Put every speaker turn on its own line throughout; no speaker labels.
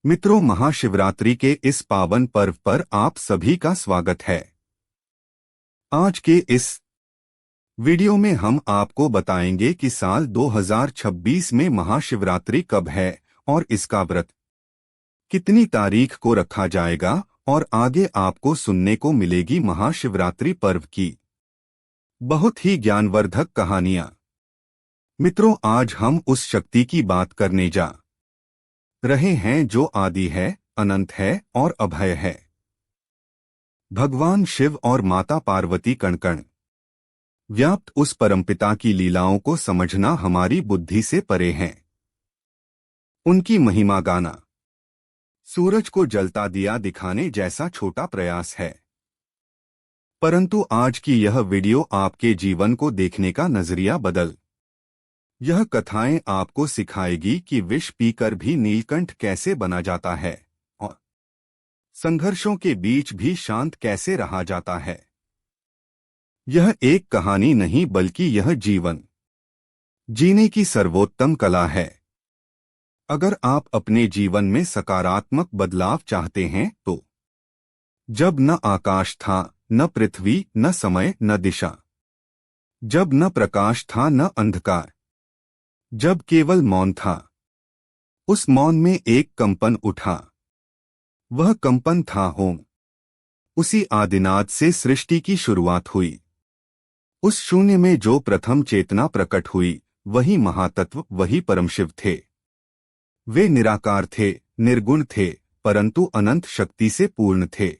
मित्रों, महाशिवरात्रि के इस पावन पर्व पर आप सभी का स्वागत है। आज के इस वीडियो में हम आपको बताएंगे कि साल 2026 में महाशिवरात्रि कब है और इसका व्रत कितनी तारीख को रखा जाएगा और आगे आपको सुनने को मिलेगी महाशिवरात्रि पर्व की बहुत ही ज्ञानवर्धक कहानियां। मित्रों, आज हम उस शक्ति की बात करने जा रहे हैं जो आदि है, अनंत है और अभय है। भगवान शिव और माता पार्वती कण कण व्याप्त उस परमपिता की लीलाओं को समझना हमारी बुद्धि से परे है। उनकी महिमा गाना सूरज को जलता दिया दिखाने जैसा छोटा प्रयास है, परंतु आज की यह वीडियो आपके जीवन को देखने का नजरिया बदल यह कथाएं आपको सिखाएगी कि विष पीकर भी नीलकंठ कैसे बना जाता है और संघर्षों के बीच भी शांत कैसे रहा जाता है। यह एक कहानी नहीं बल्कि यह जीवन जीने की सर्वोत्तम कला है। अगर आप अपने जीवन में सकारात्मक बदलाव चाहते हैं तो जब न आकाश था, न पृथ्वी, न समय, न दिशा, जब न प्रकाश था न अंधकार, जब केवल मौन था, उस मौन में एक कंपन उठा। वह कंपन था ओम। उसी आदिनाद से सृष्टि की शुरुआत हुई। उस शून्य में जो प्रथम चेतना प्रकट हुई वही महातत्व, वही परमशिव थे। वे निराकार थे, निर्गुण थे, परंतु अनंत शक्ति से पूर्ण थे।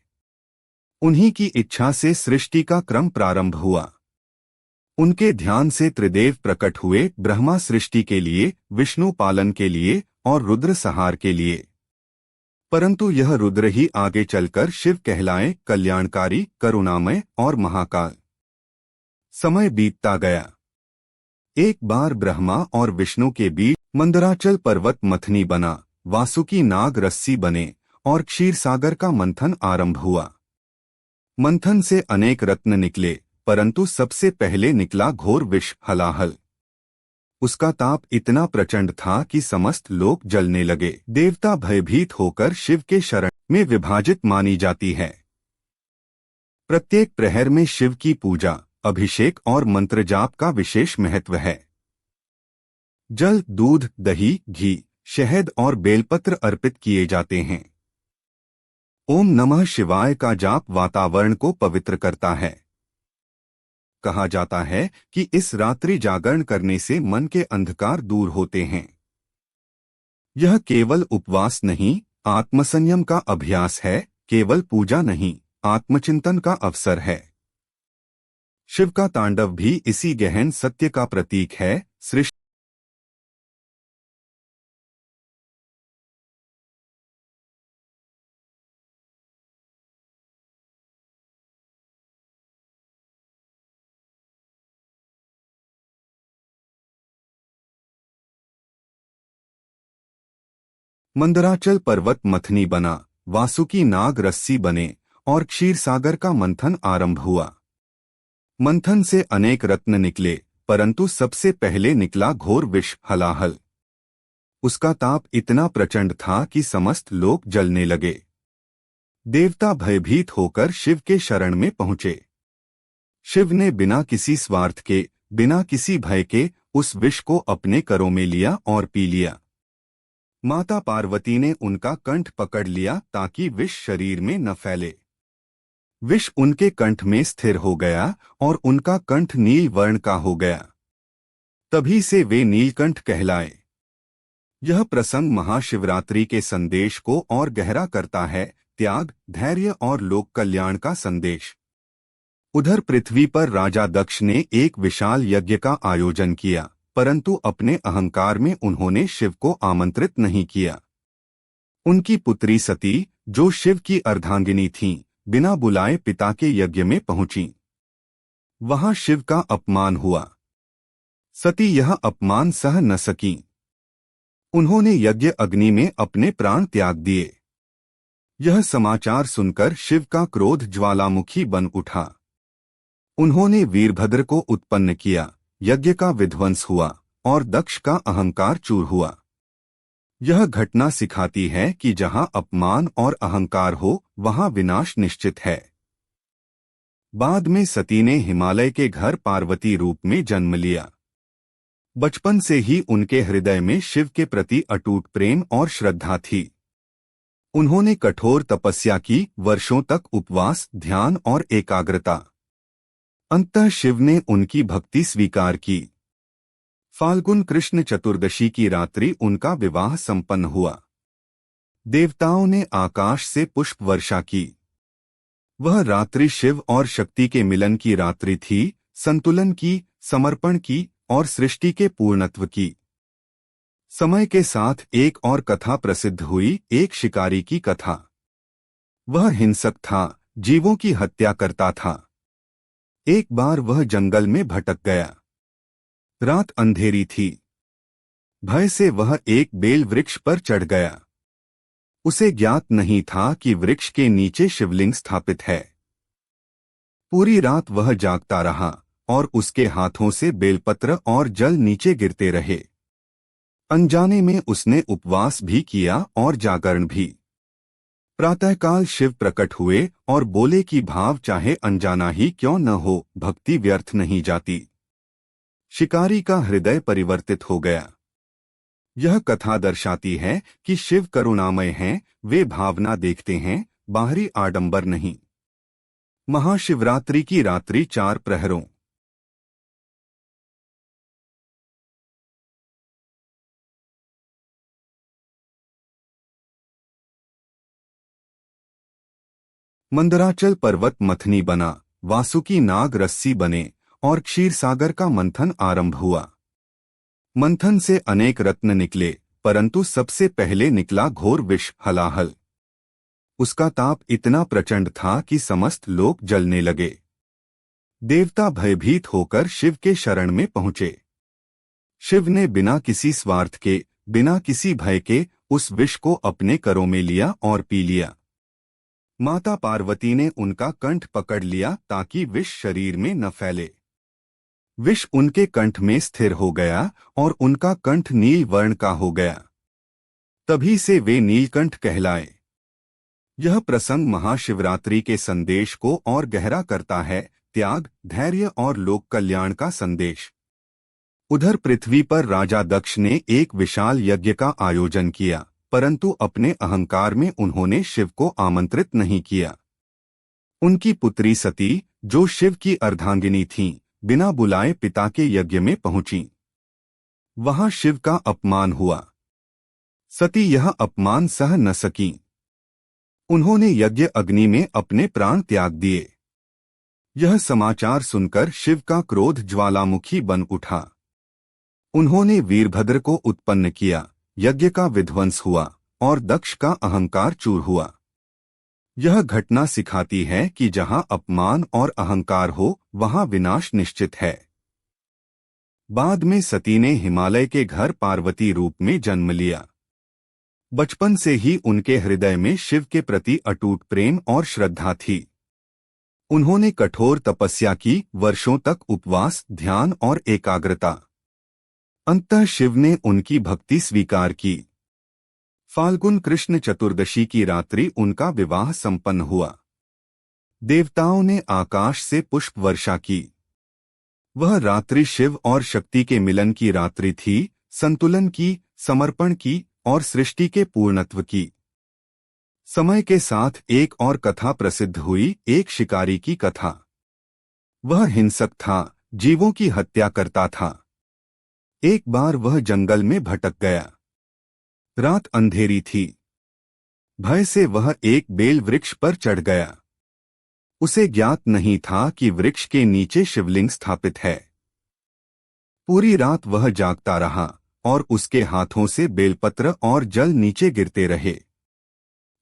उन्हीं की इच्छा से सृष्टि का क्रम प्रारंभ हुआ। उनके ध्यान से त्रिदेव प्रकट हुए, ब्रह्मा सृष्टि के लिए, विष्णु पालन के लिए और रुद्र संहार के लिए। परंतु यह रुद्र ही आगे चलकर शिव कहलाए, कल्याणकारी, करुणामय और महाकाल। समय बीतता गया। एक बार ब्रह्मा और विष्णु के बीच मंदराचल पर्वत मथनी बना, वासुकी नाग रस्सी बने और क्षीरसागर का मंथन आरंभ हुआ। मंथन से अनेक रत्न निकले, परंतु सबसे पहले निकला घोर विष, हलाहल। उसका ताप इतना प्रचंड था कि समस्त लोग जलने लगे। देवता भयभीत होकर शिव के शरण में विभाजित मानी जाती है। प्रत्येक प्रहर में शिव की पूजा, अभिषेक और मंत्र जाप का विशेष महत्व है। जल, दूध, दही, घी, शहद और बेलपत्र अर्पित किए जाते हैं। ओम नमः शिवाय का जाप वातावरण को पवित्र करता है। कहा जाता है कि इस रात्रि जागरण करने से मन के अंधकार दूर होते हैं। यह केवल उपवास नहीं, आत्मसंयम का अभ्यास है। केवल पूजा नहीं, आत्मचिंतन का अवसर है। शिव का तांडव भी इसी गहन सत्य का प्रतीक है। सृष्टि मंदराचल पर्वत मथनी बना, वासुकी नाग रस्सी बने और क्षीरसागर का मंथन आरंभ हुआ। मंथन से अनेक रत्न निकले, परंतु सबसे पहले निकला घोर विष, हलाहल। उसका ताप इतना प्रचंड था कि समस्त लोग जलने लगे। देवता भयभीत होकर शिव के शरण में पहुंचे। शिव ने बिना किसी स्वार्थ के, बिना किसी भय के उस विष को अपने करों में लिया और पी लिया। माता पार्वती ने उनका कंठ पकड़ लिया ताकि विष शरीर में न फैले। विष उनके कंठ में स्थिर हो गया और उनका कंठ नील वर्ण का हो गया। तभी से वे नीलकंठ कहलाए। यह प्रसंग महाशिवरात्रि के संदेश को और गहरा करता है। त्याग, धैर्य और लोक कल्याण का संदेश। उधर पृथ्वी पर राजा दक्ष ने एक विशाल यज्ञ का आयोजन किया, परंतु अपने अहंकार में उन्होंने शिव को आमंत्रित नहीं किया। उनकी पुत्री सती, जो शिव की अर्धांगिनी थीं, बिना बुलाए पिता के यज्ञ में पहुंची। वहां शिव का अपमान हुआ। सती यह अपमान सह न सकीं। उन्होंने यज्ञ अग्नि में अपने प्राण त्याग दिए। यह समाचार सुनकर शिव का क्रोध ज्वालामुखी बन उठा। उन्होंने वीरभद्र को उत्पन्न किया। यज्ञ का विध्वंस हुआ और दक्ष का अहंकार चूर हुआ। यह घटना सिखाती है कि जहां अपमान और अहंकार हो, वहां विनाश निश्चित है। बाद में सती ने हिमालय के घर पार्वती रूप में जन्म लिया। बचपन से ही उनके हृदय में शिव के प्रति अटूट प्रेम और श्रद्धा थी। उन्होंने कठोर तपस्या की, वर्षों तक उपवास, ध्यान और एकाग्रता। अंततः शिव ने उनकी भक्ति स्वीकार की। फाल्गुन कृष्ण चतुर्दशी की रात्रि उनका विवाह संपन्न हुआ। देवताओं ने आकाश से पुष्प वर्षा की। वह रात्रि शिव और शक्ति के मिलन की रात्रि थी, संतुलन की, समर्पण की और सृष्टि के पूर्णत्व की। समय के साथ एक और कथा प्रसिद्ध हुई, एक शिकारी की कथा। वह हिंसक था, जीवों की हत्या करता था। एक बार वह जंगल में भटक गया। रात अंधेरी थी। भय से वह एक बेल वृक्ष पर चढ़ गया। उसे ज्ञात नहीं था कि वृक्ष के नीचे शिवलिंग स्थापित है। पूरी रात वह जागता रहा और उसके हाथों से बेलपत्र और जल नीचे गिरते रहे। अनजाने में उसने उपवास भी किया और जागरण भी। प्रातःकाल शिव प्रकट हुए और बोले कि भाव चाहे अनजाना ही क्यों न हो, भक्ति व्यर्थ नहीं जाती। शिकारी का हृदय परिवर्तित हो गया। यह कथा दर्शाती है कि शिव करुणामय हैं, वे भावना देखते हैं, बाहरी आडंबर नहीं। महाशिवरात्रि की रात्रि 4 प्रहरों। मंदराचल पर्वत मथनी बना, वासुकी नाग रस्सी बने और क्षीरसागर का मंथन आरंभ हुआ। मंथन से अनेक रत्न निकले, परंतु सबसे पहले निकला घोर विष, हलाहल। उसका ताप इतना प्रचंड था कि समस्त लोक जलने लगे। देवता भयभीत होकर शिव के शरण में पहुंचे। शिव ने बिना किसी स्वार्थ के, बिना किसी भय के उस विष को अपने करों में लिया और पी लिया। माता पार्वती ने उनका कंठ पकड़ लिया ताकि विष शरीर में न फैले। विष उनके कंठ में स्थिर हो गया और उनका कंठ नील वर्ण का हो गया। तभी से वे नीलकंठ कहलाए। यह प्रसंग महाशिवरात्रि के संदेश को और गहरा करता है, त्याग, धैर्य और लोक कल्याण का संदेश। उधर पृथ्वी पर राजा दक्ष ने एक विशाल यज्ञ का आयोजन किया, परंतु अपने अहंकार में उन्होंने शिव को आमंत्रित नहीं किया। उनकी पुत्री सती, जो शिव की अर्धांगिनी थीं, बिना बुलाए पिता के यज्ञ में पहुंची। वहां शिव का अपमान हुआ। सती यह अपमान सह न सकीं। उन्होंने यज्ञ अग्नि में अपने प्राण त्याग दिए। यह समाचार सुनकर शिव का क्रोध ज्वालामुखी बन उठा। उन्होंने वीरभद्र को उत्पन्न किया, यज्ञ का विध्वंस हुआ और दक्ष का अहंकार चूर हुआ। यह घटना सिखाती है कि जहां अपमान और अहंकार हो, वहां विनाश निश्चित है। बाद में सती ने हिमालय के घर पार्वती रूप में जन्म लिया। बचपन से ही उनके हृदय में शिव के प्रति अटूट प्रेम और श्रद्धा थी। उन्होंने कठोर तपस्या की, वर्षों तक उपवास, ध्यान और एकाग्रता। अंततः शिव ने उनकी भक्ति स्वीकार की। फाल्गुन कृष्ण चतुर्दशी की रात्रि उनका विवाह संपन्न हुआ। देवताओं ने आकाश से पुष्प वर्षा की। वह रात्रि शिव और शक्ति के मिलन की रात्रि थी, संतुलन की, समर्पण की और सृष्टि के पूर्णत्व की। समय के साथ एक और कथा प्रसिद्ध हुई, एक शिकारी की कथा। वह हिंसक था, जीवों की हत्या करता था। एक बार वह जंगल में भटक गया। रात अंधेरी थी। भय से वह एक बेल वृक्ष पर चढ़ गया। उसे ज्ञात नहीं था कि वृक्ष के नीचे शिवलिंग स्थापित है। पूरी रात वह जागता रहा और उसके हाथों से बेलपत्र और जल नीचे गिरते रहे।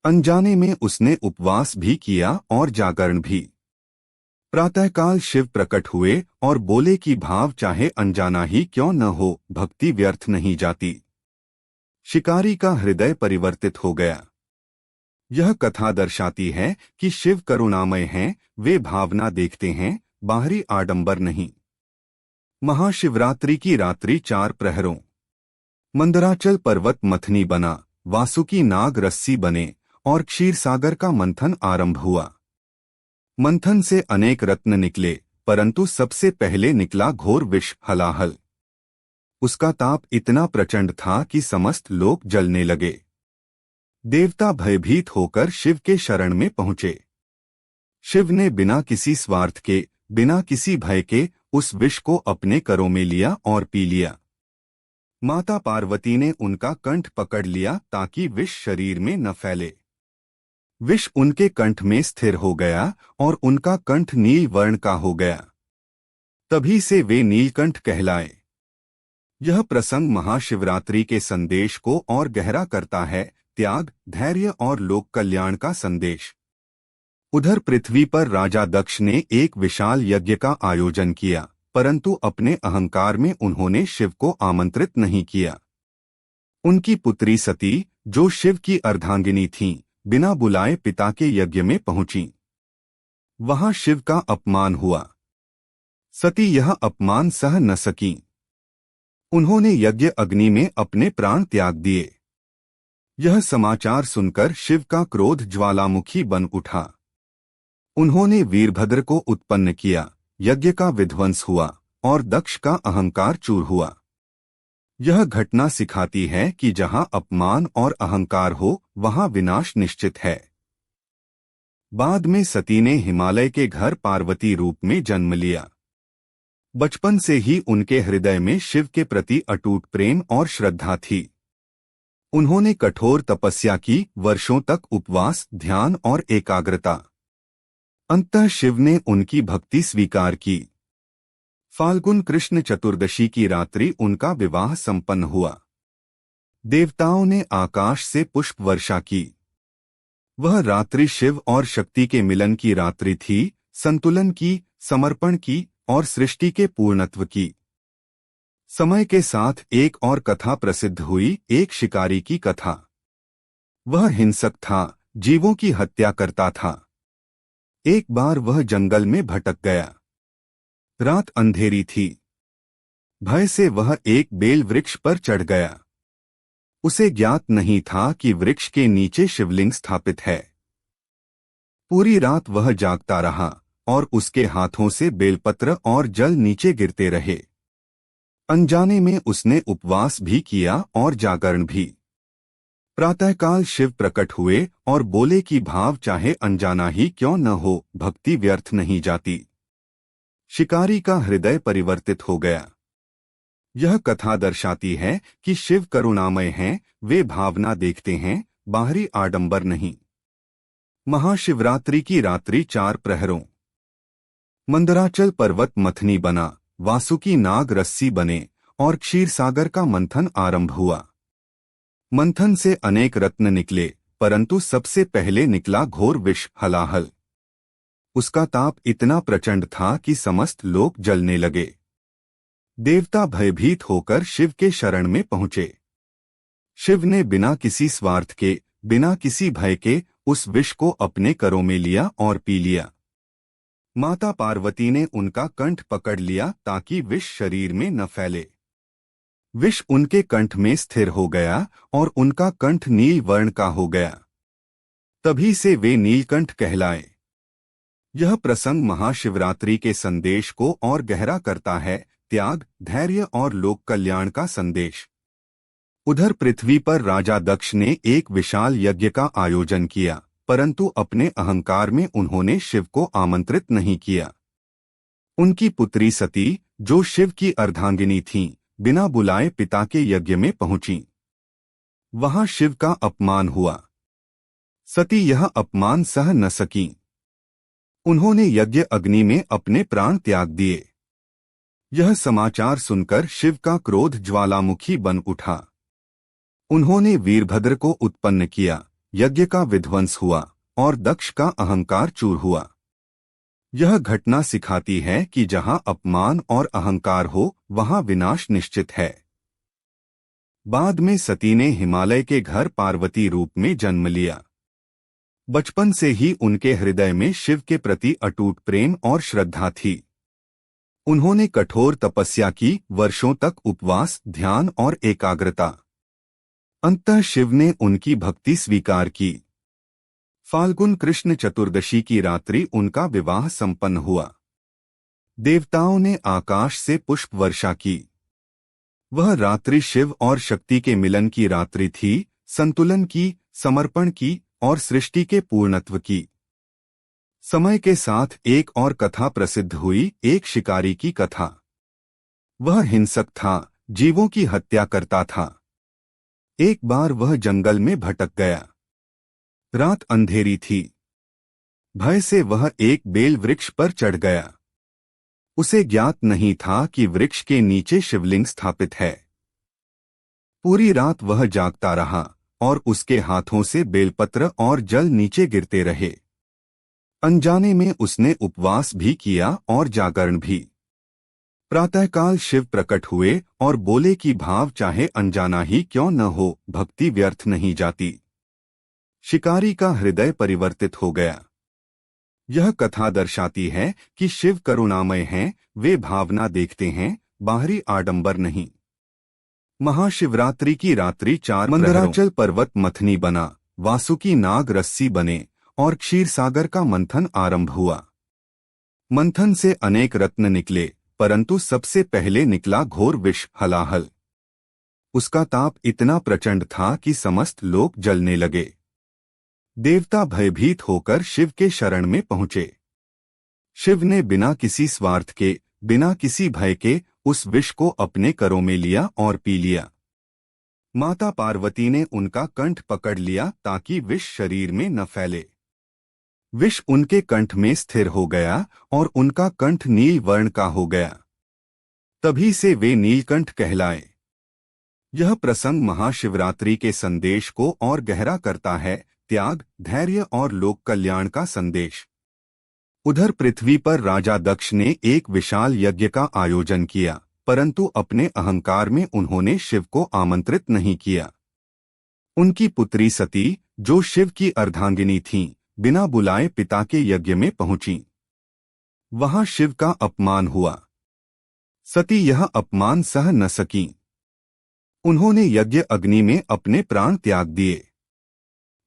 अनजाने में उसने उपवास भी किया और जागरण भी। प्रातःकाल शिव प्रकट हुए और बोले कि भाव चाहे अनजाना ही क्यों न हो, भक्ति व्यर्थ नहीं जाती। शिकारी का हृदय परिवर्तित हो गया। यह कथा दर्शाती है कि शिव करुणामय हैं, वे भावना देखते हैं, बाहरी आडंबर नहीं। महाशिवरात्रि की रात्रि 4 प्रहरों। मंदराचल पर्वत मथनी बना, वासुकी नाग रस्सी बने और क्षीर सागर का मंथन आरंभ हुआ। मंथन से अनेक रत्न निकले, परंतु सबसे पहले निकला घोर विष हलाहल। उसका ताप इतना प्रचंड था कि समस्त लोग जलने लगे। देवता भयभीत होकर शिव के शरण में पहुंचे। शिव ने बिना किसी स्वार्थ के, बिना किसी भय के उस विष को अपने करों में लिया और पी लिया। माता पार्वती ने उनका कंठ पकड़ लिया ताकि विष शरीर में न फैले। विष उनके कंठ में स्थिर हो गया और उनका कंठ नील वर्ण का हो गया। तभी से वे नीलकंठ कहलाए। यह प्रसंग महाशिवरात्रि के संदेश को और गहरा करता है, त्याग, धैर्य और लोक कल्याण का संदेश। उधर पृथ्वी पर राजा दक्ष ने एक विशाल यज्ञ का आयोजन किया, परंतु अपने अहंकार में उन्होंने शिव को आमंत्रित नहीं किया। उनकी पुत्री सती, जो शिव की अर्धांगिनी थीं, बिना बुलाए पिता के यज्ञ में पहुंची। वहां शिव का अपमान हुआ। सती यह अपमान सह न सकीं। उन्होंने यज्ञ अग्नि में अपने प्राण त्याग दिए। यह समाचार सुनकर शिव का क्रोध ज्वालामुखी बन उठा। उन्होंने वीरभद्र को उत्पन्न किया, यज्ञ का विध्वंस हुआ और दक्ष का अहंकार चूर हुआ। यह घटना सिखाती है कि जहां अपमान और अहंकार हो, वहां विनाश निश्चित है। बाद में सती ने हिमालय के घर पार्वती रूप में जन्म लिया। बचपन से ही उनके हृदय में शिव के प्रति अटूट प्रेम और श्रद्धा थी। उन्होंने कठोर तपस्या की, वर्षों तक उपवास, ध्यान और एकाग्रता। अंततः शिव ने उनकी भक्ति स्वीकार की। फाल्गुन कृष्ण चतुर्दशी की रात्रि उनका विवाह संपन्न हुआ। देवताओं ने आकाश से पुष्प वर्षा की। वह रात्रि शिव और शक्ति के मिलन की रात्रि थी, संतुलन की, समर्पण की और सृष्टि के पूर्णत्व की। समय के साथ एक और कथा प्रसिद्ध हुई, एक शिकारी की कथा। वह हिंसक था, जीवों की हत्या करता था। एक बार वह जंगल में भटक गया। रात अंधेरी थी। भय से वह एक बेल वृक्ष पर चढ़ गया। उसे ज्ञात नहीं था कि वृक्ष के नीचे शिवलिंग स्थापित है। पूरी रात वह जागता रहा और उसके हाथों से बेलपत्र और जल नीचे गिरते रहे। अनजाने में उसने उपवास भी किया और जागरण भी। प्रातःकाल शिव प्रकट हुए और बोले कि भाव चाहे अनजाना ही क्यों न हो, भक्ति व्यर्थ नहीं जाती। शिकारी का हृदय परिवर्तित हो गया। यह कथा दर्शाती है कि शिव करुणामय हैं, वे भावना देखते हैं, बाहरी आडंबर नहीं। महाशिवरात्रि की रात्रि 4 प्रहरों। मंदराचल पर्वत मथनी बना, वासुकी नाग रस्सी बने और क्षीर सागर का मंथन आरंभ हुआ। मंथन से अनेक रत्न निकले, परंतु सबसे पहले निकला घोर विष हलाहल। उसका ताप इतना प्रचंड था कि समस्त लोग जलने लगे। देवता भयभीत होकर शिव के शरण में पहुंचे। शिव ने बिना किसी स्वार्थ के, बिना किसी भय के उस विष को अपने करों में लिया और पी लिया। माता पार्वती ने उनका कंठ पकड़ लिया ताकि विष शरीर में न फैले। विष उनके कंठ में स्थिर हो गया और उनका कंठ नील वर्ण का हो गया। तभी से वे नीलकंठ कहलाए। यह प्रसंग महाशिवरात्रि के संदेश को और गहरा करता है, त्याग, धैर्य और लोक कल्याण का संदेश। उधर पृथ्वी पर राजा दक्ष ने एक विशाल यज्ञ का आयोजन किया, परंतु अपने अहंकार में उन्होंने शिव को आमंत्रित नहीं किया। उनकी पुत्री सती, जो शिव की अर्धांगिनी थीं, बिना बुलाए पिता के यज्ञ में पहुंची। वहां शिव का अपमान हुआ। सती यह अपमान सह न सकीं। उन्होंने यज्ञ अग्नि में अपने प्राण त्याग दिए। यह समाचार सुनकर शिव का क्रोध ज्वालामुखी बन उठा। उन्होंने वीरभद्र को उत्पन्न किया, यज्ञ का विध्वंस हुआ और दक्ष का अहंकार चूर हुआ। यह घटना सिखाती है कि जहां अपमान और अहंकार हो, वहां विनाश निश्चित है। बाद में सती ने हिमालय के घर पार्वती रूप में जन्म लिया। बचपन से ही उनके हृदय में शिव के प्रति अटूट प्रेम और श्रद्धा थी। उन्होंने कठोर तपस्या की, वर्षों तक उपवास, ध्यान और एकाग्रता। अंततः शिव ने उनकी भक्ति स्वीकार की। फाल्गुन कृष्ण चतुर्दशी की रात्रि उनका विवाह संपन्न हुआ। देवताओं ने आकाश से पुष्प वर्षा की। वह रात्रि शिव और शक्ति के मिलन की रात्रि थी, संतुलन की, समर्पण की और सृष्टि के पूर्णत्व की। समय के साथ एक और कथा प्रसिद्ध हुई, एक शिकारी की कथा। वह हिंसक था, जीवों की हत्या करता था। एक बार वह जंगल में भटक गया। रात अंधेरी थी। भय से वह एक बेल वृक्ष पर चढ़ गया। उसे ज्ञात नहीं था कि वृक्ष के नीचे शिवलिंग स्थापित है। पूरी रात वह जागता रहा और उसके हाथों से बेलपत्र और जल नीचे गिरते रहे। अनजाने में उसने उपवास भी किया और जागरण भी। प्रातःकाल शिव प्रकट हुए और बोले कि भाव चाहे अनजाना ही क्यों न हो, भक्ति व्यर्थ नहीं जाती। शिकारी का हृदय परिवर्तित हो गया। यह कथा दर्शाती है कि शिव करुणामय हैं, वे भावना देखते हैं, बाहरी आडंबर नहीं। महाशिवरात्रि की रात्रि 4 मंदराचल पर्वत मथनी बना, वासुकी नाग रस्सी बने और क्षीरसागर का मंथन आरंभ हुआ। मंथन से अनेक रत्न निकले, परंतु सबसे पहले निकला घोर विष, हलाहल। उसका ताप इतना प्रचंड था कि समस्त लोग जलने लगे। देवता भयभीत होकर शिव के शरण में पहुंचे। शिव ने बिना किसी स्वार्थ के, बिना किसी भय के उस विष को अपने करों में लिया और पी लिया। माता पार्वती ने उनका कंठ पकड़ लिया ताकि विष शरीर में न फैले। विष उनके कंठ में स्थिर हो गया और उनका कंठ नील वर्ण का हो गया। तभी से वे नीलकंठ कहलाए। यह प्रसंग महाशिवरात्रि के संदेश को और गहरा करता है, त्याग, धैर्य और लोक कल्याण का संदेश। उधर पृथ्वी पर राजा दक्ष ने एक विशाल यज्ञ का आयोजन किया, परंतु अपने अहंकार में उन्होंने शिव को आमंत्रित नहीं किया। उनकी पुत्री सती, जो शिव की अर्धांगिनी थीं, बिना बुलाए पिता के यज्ञ में पहुंची। वहां शिव का अपमान हुआ। सती यह अपमान सह न सकीं। उन्होंने यज्ञ अग्नि में अपने प्राण त्याग दिए।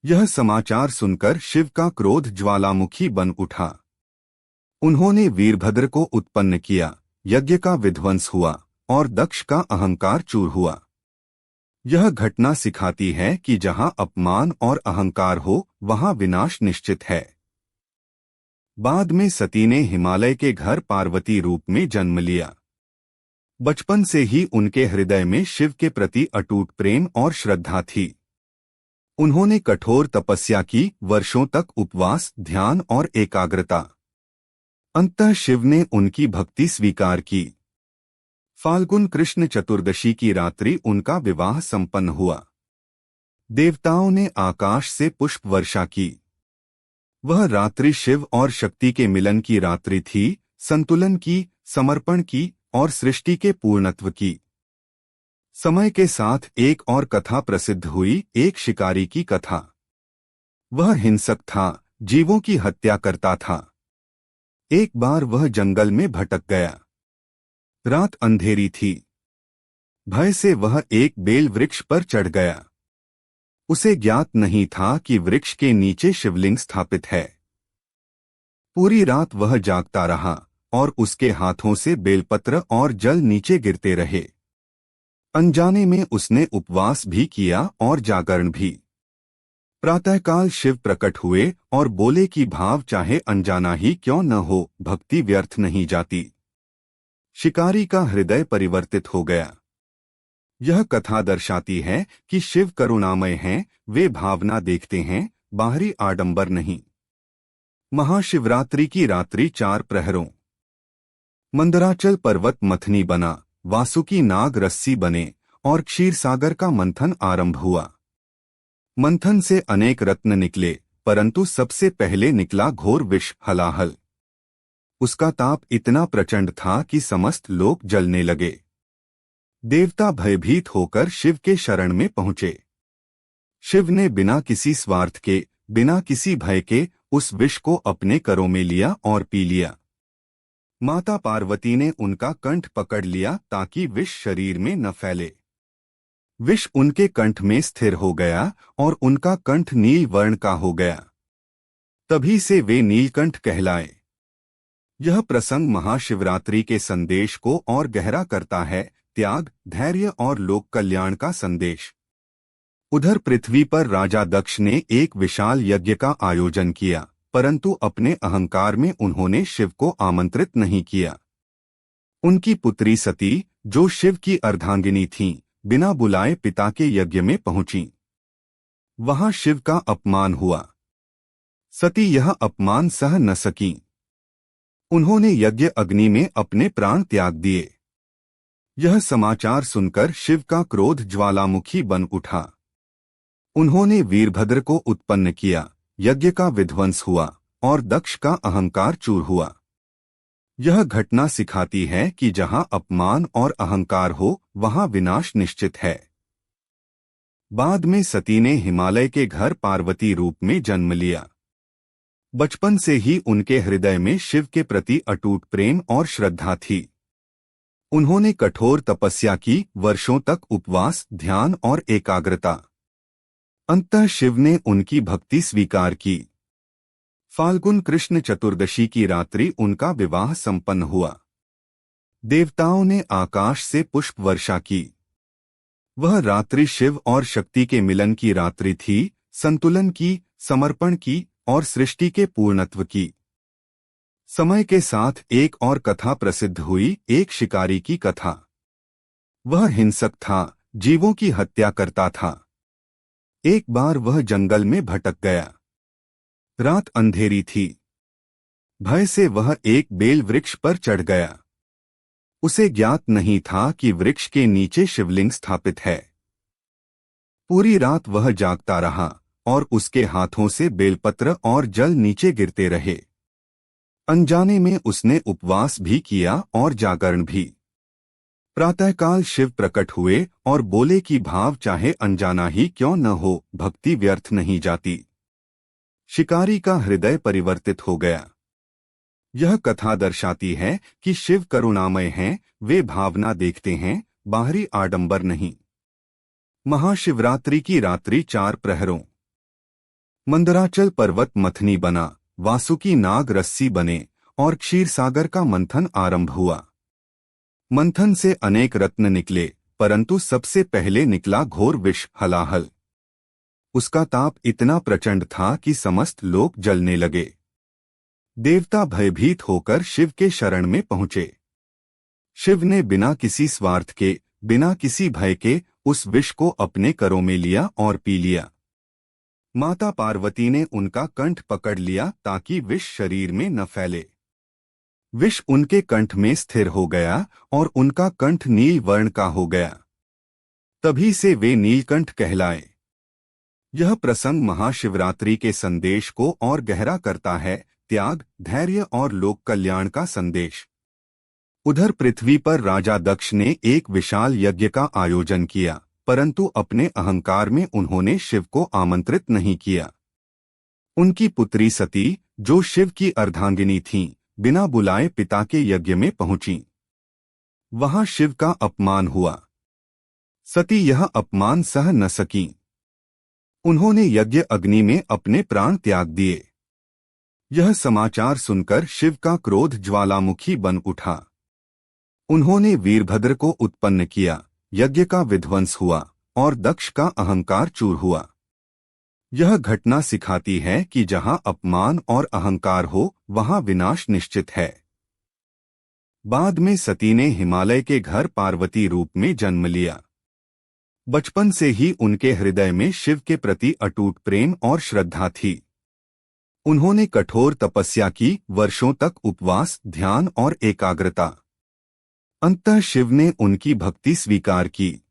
यह समाचार सुनकर शिव का क्रोध ज्वालामुखी बन उठा। उन्होंने वीरभद्र को उत्पन्न किया, यज्ञ का विध्वंस हुआ और दक्ष का अहंकार चूर हुआ। यह घटना सिखाती है कि जहां अपमान और अहंकार हो, वहां विनाश निश्चित है। बाद में सती ने हिमालय के घर पार्वती रूप में जन्म लिया। बचपन से ही उनके हृदय में शिव के प्रति अटूट प्रेम और श्रद्धा थी। उन्होंने कठोर तपस्या की, वर्षों तक उपवास, ध्यान और एकाग्रता। अंततः शिव ने उनकी भक्ति स्वीकार की। फाल्गुन कृष्ण चतुर्दशी की रात्रि उनका विवाह संपन्न हुआ। देवताओं ने आकाश से पुष्प वर्षा की। वह रात्रि शिव और शक्ति के मिलन की रात्रि थी, संतुलन की, समर्पण की और सृष्टि के पूर्णत्व की। समय के साथ एक और कथा प्रसिद्ध हुई, एक शिकारी की कथा। वह हिंसक था, जीवों की हत्या करता था। एक बार वह जंगल में भटक गया। रात अंधेरी थी। भय से वह एक बेल वृक्ष पर चढ़ गया। उसे ज्ञात नहीं था कि वृक्ष के नीचे शिवलिंग स्थापित है। पूरी रात वह जागता रहा और उसके हाथों से बेलपत्र और जल नीचे गिरते रहे। अनजाने में उसने उपवास भी किया और जागरण भी। प्रातःकाल शिव प्रकट हुए और बोले कि भाव चाहे अनजाना ही क्यों न हो, भक्ति व्यर्थ नहीं जाती। शिकारी का हृदय परिवर्तित हो गया। यह कथा दर्शाती है कि शिव करुणामय हैं, वे भावना देखते हैं, बाहरी आडंबर नहीं। महाशिवरात्रि की रात्रि 4 प्रहरों। मंदराचल पर्वत मथनी बना, वासुकी नाग रस्सी बने और क्षीरसागर का मंथन आरंभ हुआ। मंथन से अनेक रत्न निकले, परंतु सबसे पहले निकला घोर विष, हलाहल। उसका ताप इतना प्रचंड था कि समस्त लोग जलने लगे। देवता भयभीत होकर शिव के शरण में पहुंचे। शिव ने बिना किसी स्वार्थ के, बिना किसी भय के उस विष को अपने करों में लिया और पी लिया। माता पार्वती ने उनका कंठ पकड़ लिया ताकि विष शरीर में न फैले। विष उनके कंठ में स्थिर हो गया और उनका कंठ नील वर्ण का हो गया। तभी से वे नीलकंठ कहलाए। यह प्रसंग महाशिवरात्रि के संदेश को और गहरा करता है, त्याग, धैर्य और लोक कल्याण का संदेश। उधर पृथ्वी पर राजा दक्ष ने एक विशाल यज्ञ का आयोजन किया, परंतु अपने अहंकार में उन्होंने शिव को आमंत्रित नहीं किया। उनकी पुत्री सती, जो शिव की अर्धांगिनी थीं, बिना बुलाए पिता के यज्ञ में पहुंची। वहां शिव का अपमान हुआ। सती यह अपमान सह न सकीं। उन्होंने यज्ञ अग्नि में अपने प्राण त्याग दिए। यह समाचार सुनकर शिव का क्रोध ज्वालामुखी बन उठा। उन्होंने वीरभद्र को उत्पन्न किया, यज्ञ का विध्वंस हुआ और दक्ष का अहंकार चूर हुआ। यह घटना सिखाती है कि जहां अपमान और अहंकार हो, वहां विनाश निश्चित है। बाद में सती ने हिमालय के घर पार्वती रूप में जन्म लिया। बचपन से ही उनके हृदय में शिव के प्रति अटूट प्रेम और श्रद्धा थी। उन्होंने कठोर तपस्या की, वर्षों तक उपवास, ध्यान और एकाग्रता। अंततः शिव ने उनकी भक्ति स्वीकार की। फाल्गुन कृष्ण चतुर्दशी की रात्रि उनका विवाह संपन्न हुआ। देवताओं ने आकाश से पुष्प वर्षा की। वह रात्रि शिव और शक्ति के मिलन की रात्रि थी, संतुलन की, समर्पण की और सृष्टि के पूर्णत्व की। समय के साथ एक और कथा प्रसिद्ध हुई, एक शिकारी की कथा। वह हिंसक था, जीवों की हत्या करता था। एक बार वह जंगल में भटक गया। रात अंधेरी थी। भय से वह एक बेल वृक्ष पर चढ़ गया। उसे ज्ञात नहीं था कि वृक्ष के नीचे शिवलिंग स्थापित है। पूरी रात वह जागता रहा और उसके हाथों से बेलपत्र और जल नीचे गिरते रहे। अनजाने में उसने उपवास भी किया और जागरण भी। प्रातःकाल शिव प्रकट हुए और बोले कि भाव चाहे अनजाना ही क्यों न हो, भक्ति व्यर्थ नहीं जाती। शिकारी का हृदय परिवर्तित हो गया। यह कथा दर्शाती है कि शिव करुणामय हैं, वे भावना देखते हैं, बाहरी आडंबर नहीं। महाशिवरात्रि की रात्रि 4 प्रहरों। मंदराचल पर्वत मथनी बना, वासुकी नाग रस्सी बने और क्षीरसागर का मंथन आरंभ हुआ। मंथन से अनेक रत्न निकले, परंतु सबसे पहले निकला घोर विष, हलाहल। उसका ताप इतना प्रचंड था कि समस्त लोग जलने लगे। देवता भयभीत होकर शिव के शरण में पहुंचे। शिव ने बिना किसी स्वार्थ के, बिना किसी भय के उस विष को अपने करों में लिया और पी लिया। माता पार्वती ने उनका कंठ पकड़ लिया ताकि विष शरीर में न फैले। विष उनके कंठ में स्थिर हो गया और उनका कंठ नील वर्ण का हो गया। तभी से वे नीलकंठ कहलाए। यह प्रसंग महाशिवरात्रि के संदेश को और गहरा करता है, त्याग, धैर्य और लोक कल्याण का संदेश। उधर पृथ्वी पर राजा दक्ष ने एक विशाल यज्ञ का आयोजन किया, परंतु अपने अहंकार में उन्होंने शिव को आमंत्रित नहीं किया। उनकी पुत्री सती, जो शिव की अर्धांगिनी थीं, बिना बुलाए पिता के यज्ञ में पहुंची। वहां शिव का अपमान हुआ। सती यह अपमान सह न सकीं। उन्होंने यज्ञ अग्नि में अपने प्राण त्याग दिए। यह समाचार सुनकर शिव का क्रोध ज्वालामुखी बन उठा। उन्होंने वीरभद्र को उत्पन्न किया, यज्ञ का विध्वंस हुआ और दक्ष का अहंकार चूर हुआ। यह घटना सिखाती है कि जहां अपमान और अहंकार हो, वहां विनाश निश्चित है। बाद में सती ने हिमालय के घर पार्वती रूप में जन्म लिया। बचपन से ही उनके हृदय में शिव के प्रति अटूट प्रेम और श्रद्धा थी। उन्होंने कठोर तपस्या की, वर्षों तक उपवास, ध्यान और एकाग्रता। अंततः शिव ने उनकी भक्ति स्वीकार की।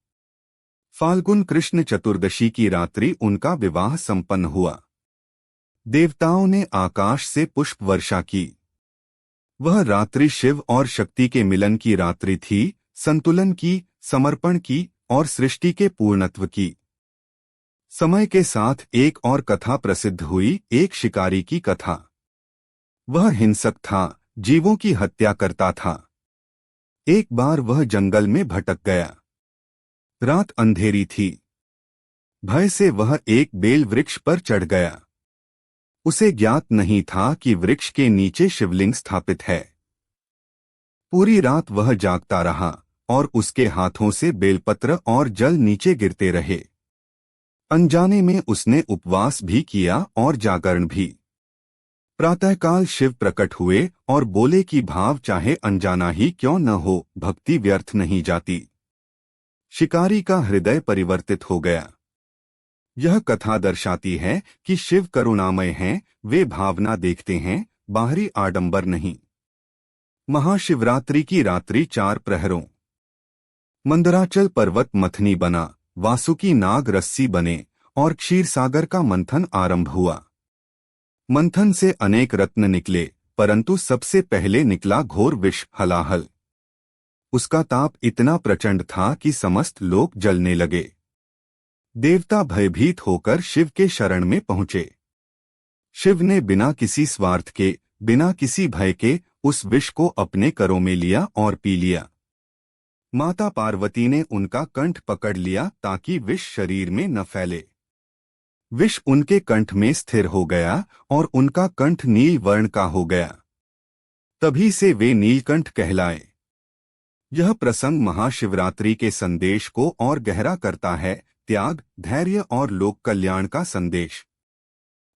फाल्गुन कृष्ण चतुर्दशी की रात्रि उनका विवाह संपन्न हुआ। देवताओं ने आकाश से पुष्प वर्षा की। वह रात्रि शिव और शक्ति के मिलन की रात्रि थी, संतुलन की, समर्पण की और सृष्टि के पूर्णत्व की। समय के साथ एक और कथा प्रसिद्ध हुई, एक शिकारी की कथा। वह हिंसक था, जीवों की हत्या करता था। एक बार वह जंगल में भटक गया। रात अंधेरी थी। भय से वह एक बेल वृक्ष पर चढ़ गया। उसे ज्ञात नहीं था कि वृक्ष के नीचे शिवलिंग स्थापित है। पूरी रात वह जागता रहा और उसके हाथों से बेलपत्र और जल नीचे गिरते रहे। अनजाने में उसने उपवास भी किया और जागरण भी। प्रातःकाल शिव प्रकट हुए और बोले कि भाव चाहे अनजाना ही क्यों न हो, भक्ति व्यर्थ नहीं जाती। शिकारी का हृदय परिवर्तित हो गया। यह कथा दर्शाती है कि शिव करुणामय हैं, वे भावना देखते हैं, बाहरी आडंबर नहीं। महाशिवरात्रि की रात्रि 4 प्रहरों। मंदराचल पर्वत मथनी बना, वासुकी नाग रस्सी बने और क्षीरसागर का मंथन आरंभ हुआ। मंथन से अनेक रत्न निकले, परंतु सबसे पहले निकला घोर विष, हलाहल। उसका ताप इतना प्रचंड था कि समस्त लोग जलने लगे। देवता भयभीत होकर शिव के शरण में पहुंचे। शिव ने बिना किसी स्वार्थ के, बिना किसी भय के उस विष को अपने करों में लिया और पी लिया। माता पार्वती ने उनका कंठ पकड़ लिया ताकि विष शरीर में न फैले। विष उनके कंठ में स्थिर हो गया और उनका कंठ नील वर्ण का हो गया। तभी से वे नीलकंठ कहलाए। यह प्रसंग महाशिवरात्रि के संदेश को और गहरा करता है, त्याग, धैर्य और लोक कल्याण का संदेश।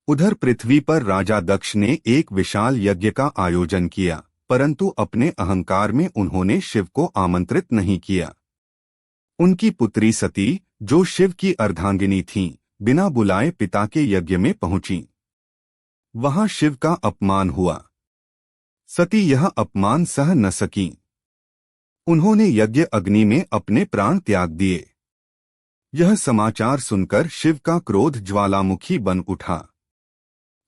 उधर पृथ्वी पर राजा दक्ष ने एक विशाल यज्ञ का आयोजन किया, परंतु अपने अहंकार में उन्होंने शिव को आमंत्रित नहीं किया। उनकी पुत्री सती, जो शिव की अर्धांगिनी थीं, बिना बुलाए पिता के यज्ञ में पहुंची। वहां शिव का अपमान हुआ। सती यह अपमान सह न सकीं। उन्होंने यज्ञ अग्नि में अपने प्राण त्याग दिए। यह समाचार सुनकर शिव का क्रोध ज्वालामुखी बन उठा।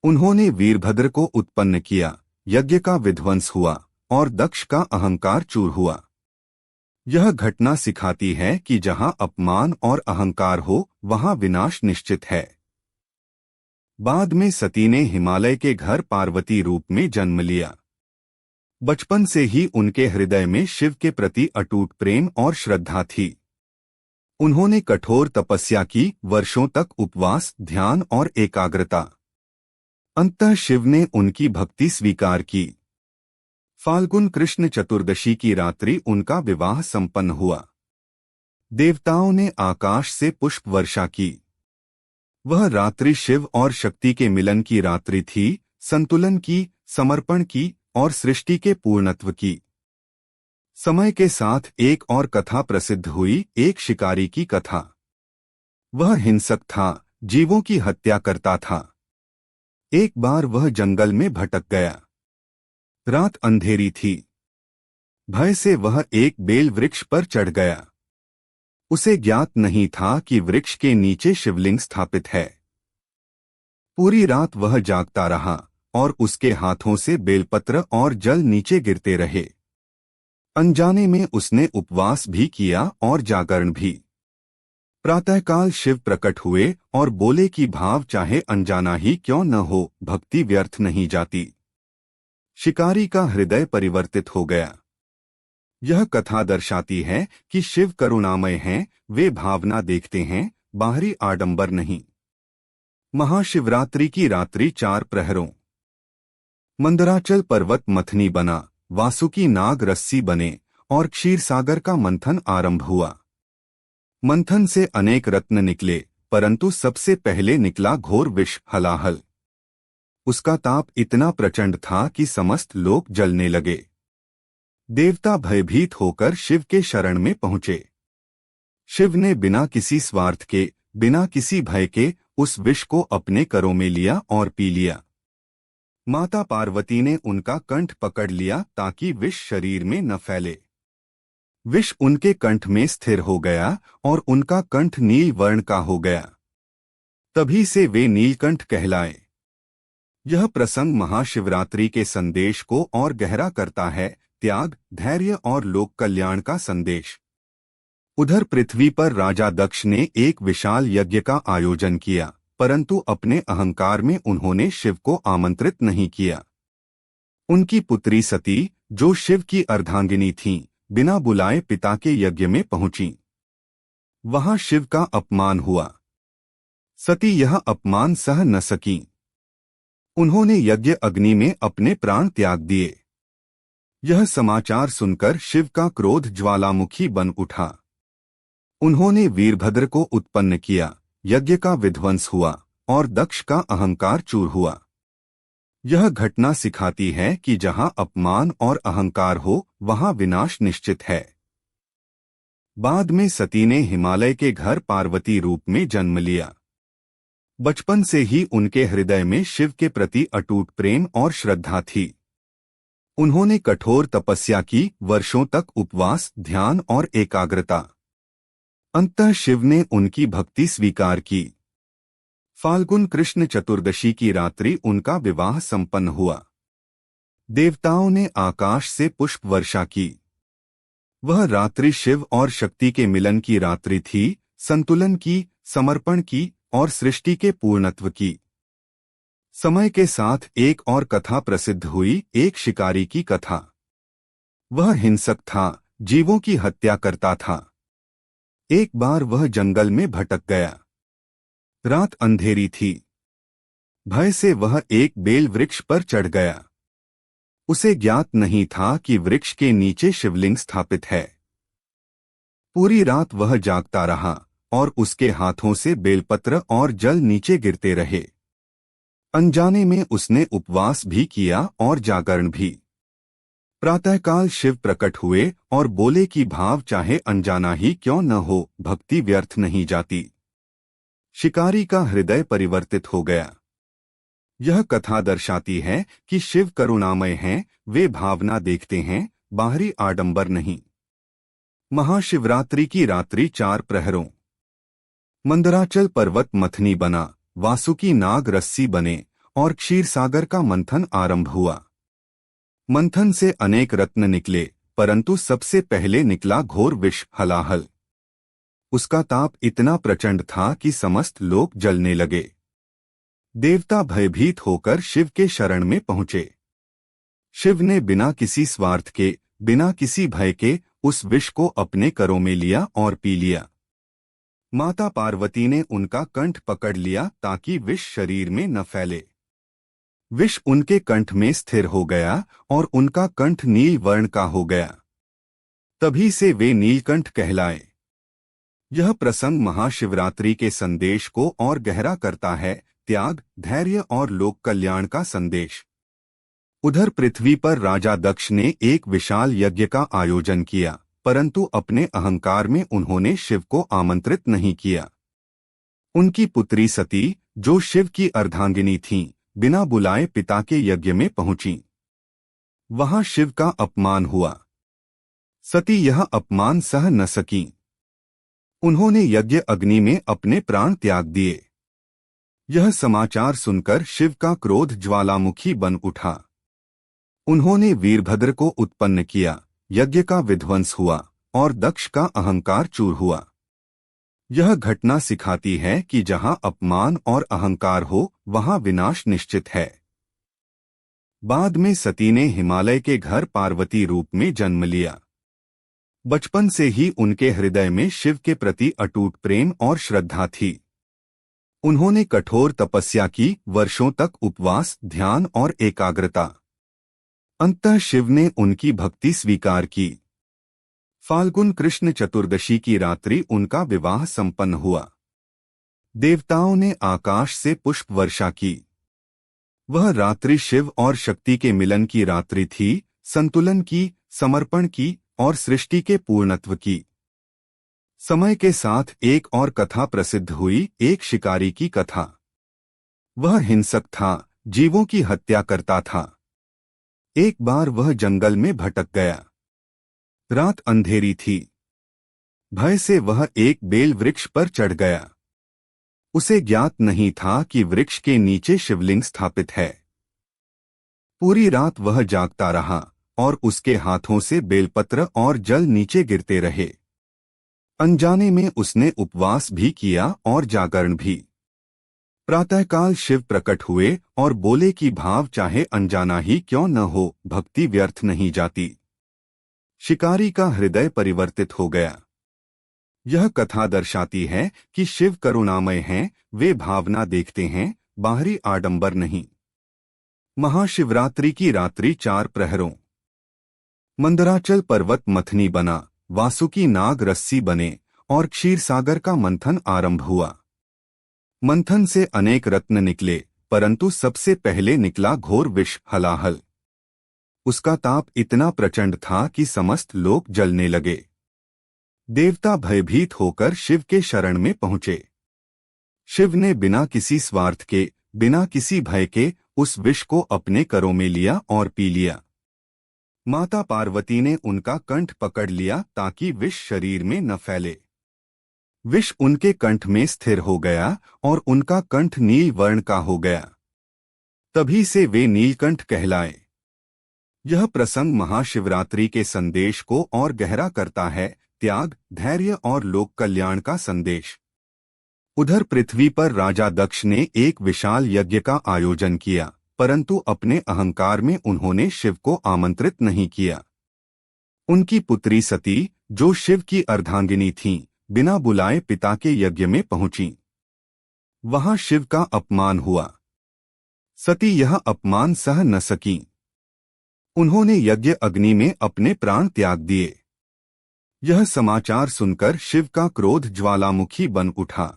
उन्होंने वीरभद्र को उत्पन्न किया, यज्ञ का विध्वंस हुआ और दक्ष का अहंकार चूर हुआ। यह घटना सिखाती है कि जहां अपमान और अहंकार हो, वहां विनाश निश्चित है। बाद में सती ने हिमालय के घर पार्वती रूप में जन्म लिया। बचपन से ही उनके हृदय में शिव के प्रति अटूट प्रेम और श्रद्धा थी। उन्होंने कठोर तपस्या की, वर्षों तक उपवास, ध्यान और एकाग्रता। अंततः शिव ने उनकी भक्ति स्वीकार की। फाल्गुन कृष्ण चतुर्दशी की रात्रि उनका विवाह संपन्न हुआ। देवताओं ने आकाश से पुष्प वर्षा की। वह रात्रि शिव और शक्ति के मिलन की रात्रि थी, संतुलन की, समर्पण की और सृष्टि के पूर्णत्व की। समय के साथ एक और कथा प्रसिद्ध हुई, एक शिकारी की कथा। वह हिंसक था, जीवों की हत्या करता था। एक बार वह जंगल में भटक गया। रात अंधेरी थी। भय से वह एक बेल वृक्ष पर चढ़ गया। उसे ज्ञात नहीं था कि वृक्ष के नीचे शिवलिंग स्थापित है। पूरी रात वह जागता रहा और उसके हाथों से बेलपत्र और जल नीचे गिरते रहे। अनजाने में उसने उपवास भी किया और जागरण भी। प्रातःकाल शिव प्रकट हुए और बोले कि भाव चाहे अनजाना ही क्यों न हो, भक्ति व्यर्थ नहीं जाती। शिकारी का हृदय परिवर्तित हो गया। यह कथा दर्शाती है कि शिव करुणामय हैं, वे भावना देखते हैं, बाहरी आडंबर नहीं। महाशिवरात्रि की रात्रि 4 प्रहरों। मंदराचल पर्वत मथनी बना, वासुकी नाग रस्सी बने और क्षीरसागर का मंथन आरंभ हुआ। मंथन से अनेक रत्न निकले, परंतु सबसे पहले निकला घोर विष, हलाहल। उसका ताप इतना प्रचंड था कि समस्त लोग जलने लगे। देवता भयभीत होकर शिव के शरण में पहुंचे। शिव ने बिना किसी स्वार्थ के, बिना किसी भय के उस विष को अपने करों में लिया और पी लिया। माता पार्वती ने उनका कंठ पकड़ लिया ताकि विष शरीर में न फैले। विष उनके कंठ में स्थिर हो गया और उनका कंठ नील वर्ण का हो गया। तभी से वे नीलकंठ कहलाए। यह प्रसंग महाशिवरात्रि के संदेश को और गहरा करता है, त्याग, धैर्य और लोक कल्याण का संदेश। उधर पृथ्वी पर राजा दक्ष ने एक विशाल यज्ञ का आयोजन किया, परंतु अपने अहंकार में उन्होंने शिव को आमंत्रित नहीं किया। उनकी पुत्री सती, जो शिव की अर्धांगिनी थीं, बिना बुलाए पिता के यज्ञ में पहुंची। वहां शिव का अपमान हुआ। सती यह अपमान सह न सकीं। उन्होंने यज्ञ अग्नि में अपने प्राण त्याग दिए। यह समाचार सुनकर शिव का क्रोध ज्वालामुखी बन उठा। उन्होंने वीरभद्र को उत्पन्न किया, यज्ञ का विध्वंस हुआ और दक्ष का अहंकार चूर हुआ। यह घटना सिखाती है कि जहां अपमान और अहंकार हो, वहां विनाश निश्चित है। बाद में सती ने हिमालय के घर पार्वती रूप में जन्म लिया। बचपन से ही उनके हृदय में शिव के प्रति अटूट प्रेम और श्रद्धा थी। उन्होंने कठोर तपस्या की, वर्षों तक उपवास, ध्यान और एकाग्रता। अंततः शिव ने उनकी भक्ति स्वीकार की। फाल्गुन कृष्ण चतुर्दशी की रात्रि उनका विवाह संपन्न हुआ। देवताओं ने आकाश से पुष्प वर्षा की। वह रात्रि शिव और शक्ति के मिलन की रात्रि थी, संतुलन की, समर्पण की और सृष्टि के पूर्णत्व की। समय के साथ एक और कथा प्रसिद्ध हुई, एक शिकारी की कथा। वह हिंसक था, जीवों की हत्या करता था। एक बार वह जंगल में भटक गया। रात अंधेरी थी। भय से वह एक बेल वृक्ष पर चढ़ गया। उसे ज्ञात नहीं था कि वृक्ष के नीचे शिवलिंग स्थापित है। पूरी रात वह जागता रहा और उसके हाथों से बेलपत्र और जल नीचे गिरते रहे। अनजाने में उसने उपवास भी किया और जागरण भी। प्रातःकाल शिव प्रकट हुए और बोले कि भाव चाहे अनजाना ही क्यों न हो, भक्ति व्यर्थ नहीं जाती। शिकारी का हृदय परिवर्तित हो गया। यह कथा दर्शाती है कि शिव करुणामय हैं, वे भावना देखते हैं, बाहरी आडंबर नहीं। महाशिवरात्रि की रात्रि 4 प्रहरों। मंदराचल पर्वत मथनी बना, वासुकी नाग रस्सी बने और क्षीरसागर का मंथन आरंभ हुआ। मंथन से अनेक रत्न निकले, परंतु सबसे पहले निकला घोर विष, हलाहल। उसका ताप इतना प्रचंड था कि समस्त लोक जलने लगे। देवता भयभीत होकर शिव के शरण में पहुंचे। शिव ने बिना किसी स्वार्थ के, बिना किसी भय के उस विष को अपने करों में लिया और पी लिया। माता पार्वती ने उनका कंठ पकड़ लिया ताकि विष शरीर में न फैले। विष उनके कंठ में स्थिर हो गया और उनका कंठ नील वर्ण का हो गया। तभी से वे नीलकंठ कहलाए। यह प्रसंग महाशिवरात्रि के संदेश को और गहरा करता है, त्याग, धैर्य और लोक कल्याण का संदेश। उधर पृथ्वी पर राजा दक्ष ने एक विशाल यज्ञ का आयोजन किया, परंतु अपने अहंकार में उन्होंने शिव को आमंत्रित नहीं किया। उनकी पुत्री सती, जो शिव की अर्धांगिनी थीं, बिना बुलाए पिता के यज्ञ में पहुंची। वहां शिव का अपमान हुआ। सती यह अपमान सह न सकीं। उन्होंने यज्ञ अग्नि में अपने प्राण त्याग दिए। यह समाचार सुनकर शिव का क्रोध ज्वालामुखी बन उठा। उन्होंने वीरभद्र को उत्पन्न किया, यज्ञ का विध्वंस हुआ और दक्ष का अहंकार चूर हुआ। यह घटना सिखाती है कि जहां अपमान और अहंकार हो, वहां विनाश निश्चित है। बाद में सती ने हिमालय के घर पार्वती रूप में जन्म लिया। बचपन से ही उनके हृदय में शिव के प्रति अटूट प्रेम और श्रद्धा थी। उन्होंने कठोर तपस्या की, वर्षों तक उपवास, ध्यान और एकाग्रता। अंततः शिव ने उनकी भक्ति स्वीकार की। फाल्गुन कृष्ण चतुर्दशी की रात्रि उनका विवाह संपन्न हुआ। देवताओं ने आकाश से पुष्प वर्षा की। वह रात्रि शिव और शक्ति के मिलन की रात्रि थी, संतुलन की, समर्पण की और सृष्टि के पूर्णत्व की। समय के साथ एक और कथा प्रसिद्ध हुई, एक शिकारी की कथा। वह हिंसक था, जीवों की हत्या करता था। एक बार वह जंगल में भटक गया। रात अंधेरी थी। भय से वह एक बेल वृक्ष पर चढ़ गया। उसे ज्ञात नहीं था कि वृक्ष के नीचे शिवलिंग स्थापित है। पूरी रात वह जागता रहा और उसके हाथों से बेलपत्र और जल नीचे गिरते रहे। अनजाने में उसने उपवास भी किया और जागरण भी। प्रातःकाल शिव प्रकट हुए और बोले कि भाव चाहे अनजाना ही क्यों न हो, भक्ति व्यर्थ नहीं जाती। शिकारी का हृदय परिवर्तित हो गया। यह कथा दर्शाती है कि शिव करुणामय हैं, वे भावना देखते हैं, बाहरी आडंबर नहीं। महाशिवरात्रि की रात्रि 4 प्रहरों। मंदराचल पर्वत मथनी बना, वासुकी नाग रस्सी बने और क्षीरसागर का मंथन आरंभ हुआ। मंथन से अनेक रत्न निकले, परंतु सबसे पहले निकला घोर विष, हलाहल। उसका ताप इतना प्रचंड था कि समस्त लोग जलने लगे। देवता भयभीत होकर शिव के शरण में पहुंचे। शिव ने बिना किसी स्वार्थ के, बिना किसी भय के उस विष को अपने करों में लिया और पी लिया। माता पार्वती ने उनका कंठ पकड़ लिया ताकि विष शरीर में न फैले। विष उनके कंठ में स्थिर हो गया और उनका कंठ नील वर्ण का हो गया। तभी से वे नीलकंठ कहलाए। यह प्रसंग महाशिवरात्रि के संदेश को और गहरा करता है, त्याग, धैर्य और लोक कल्याण का संदेश। उधर पृथ्वी पर राजा दक्ष ने एक विशाल यज्ञ का आयोजन किया, परंतु अपने अहंकार में उन्होंने शिव को आमंत्रित नहीं किया। उनकी पुत्री सती, जो शिव की अर्धांगिनी थीं, बिना बुलाए पिता के यज्ञ में पहुंची। वहां शिव का अपमान हुआ। सती यह अपमान सह न सकीं। उन्होंने यज्ञ अग्नि में अपने प्राण त्याग दिए। यह समाचार सुनकर शिव का क्रोध ज्वालामुखी बन उठा।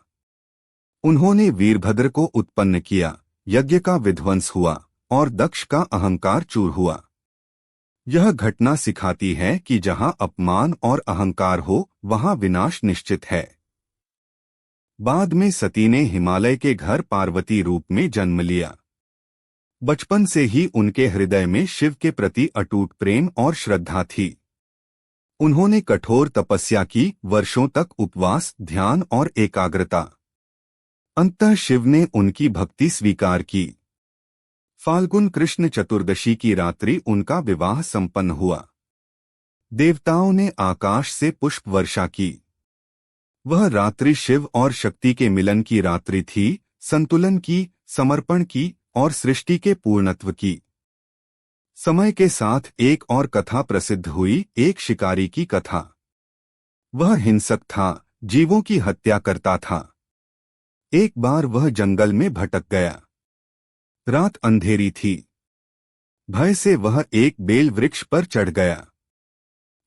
उन्होंने वीरभद्र को उत्पन्न किया, यज्ञ का विध्वंस हुआ और दक्ष का अहंकार चूर हुआ। यह घटना सिखाती है कि जहां अपमान और अहंकार हो, वहां विनाश निश्चित है। बाद में सती ने हिमालय के घर पार्वती रूप में जन्म लिया। बचपन से ही उनके हृदय में शिव के प्रति अटूट प्रेम और श्रद्धा थी। उन्होंने कठोर तपस्या की, वर्षों तक उपवास, ध्यान और एकाग्रता। अंततः शिव ने उनकी भक्ति स्वीकार की। फाल्गुन कृष्ण चतुर्दशी की रात्रि उनका विवाह संपन्न हुआ। देवताओं ने आकाश से पुष्प वर्षा की। वह रात्रि शिव और शक्ति के मिलन की रात्रि थी, संतुलन की, समर्पण की और सृष्टि के पूर्णत्व की। समय के साथ एक और कथा प्रसिद्ध हुई, एक शिकारी की कथा। वह हिंसक था, जीवों की हत्या करता था। एक बार वह जंगल में भटक गया। रात अंधेरी थी। भय से वह एक बेल वृक्ष पर चढ़ गया।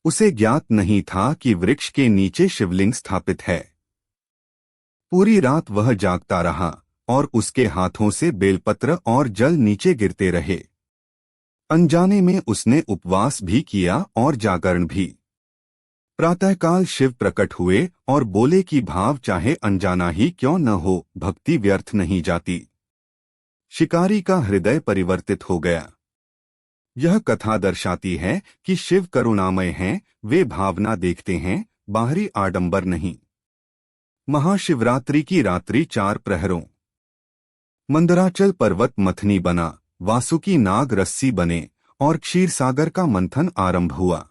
उसे ज्ञात नहीं था कि वृक्ष के नीचे शिवलिंग स्थापित है। पूरी रात वह जागता रहा और उसके हाथों से बेलपत्र और जल नीचे गिरते रहे। अनजाने में उसने उपवास भी किया और जागरण भी। प्रातःकाल शिव प्रकट हुए और बोले कि भाव चाहे अनजाना ही क्यों न हो, भक्ति व्यर्थ नहीं जाती। शिकारी का हृदय परिवर्तित हो गया। यह कथा दर्शाती है कि शिव करुणामय हैं, वे भावना देखते हैं, बाहरी आडंबर नहीं। महाशिवरात्रि की रात्रि 4 प्रहरों। मंदराचल पर्वत मथनी बना, वासुकी नाग रस्सी बने और क्षीरसागर का मंथन आरंभ हुआ।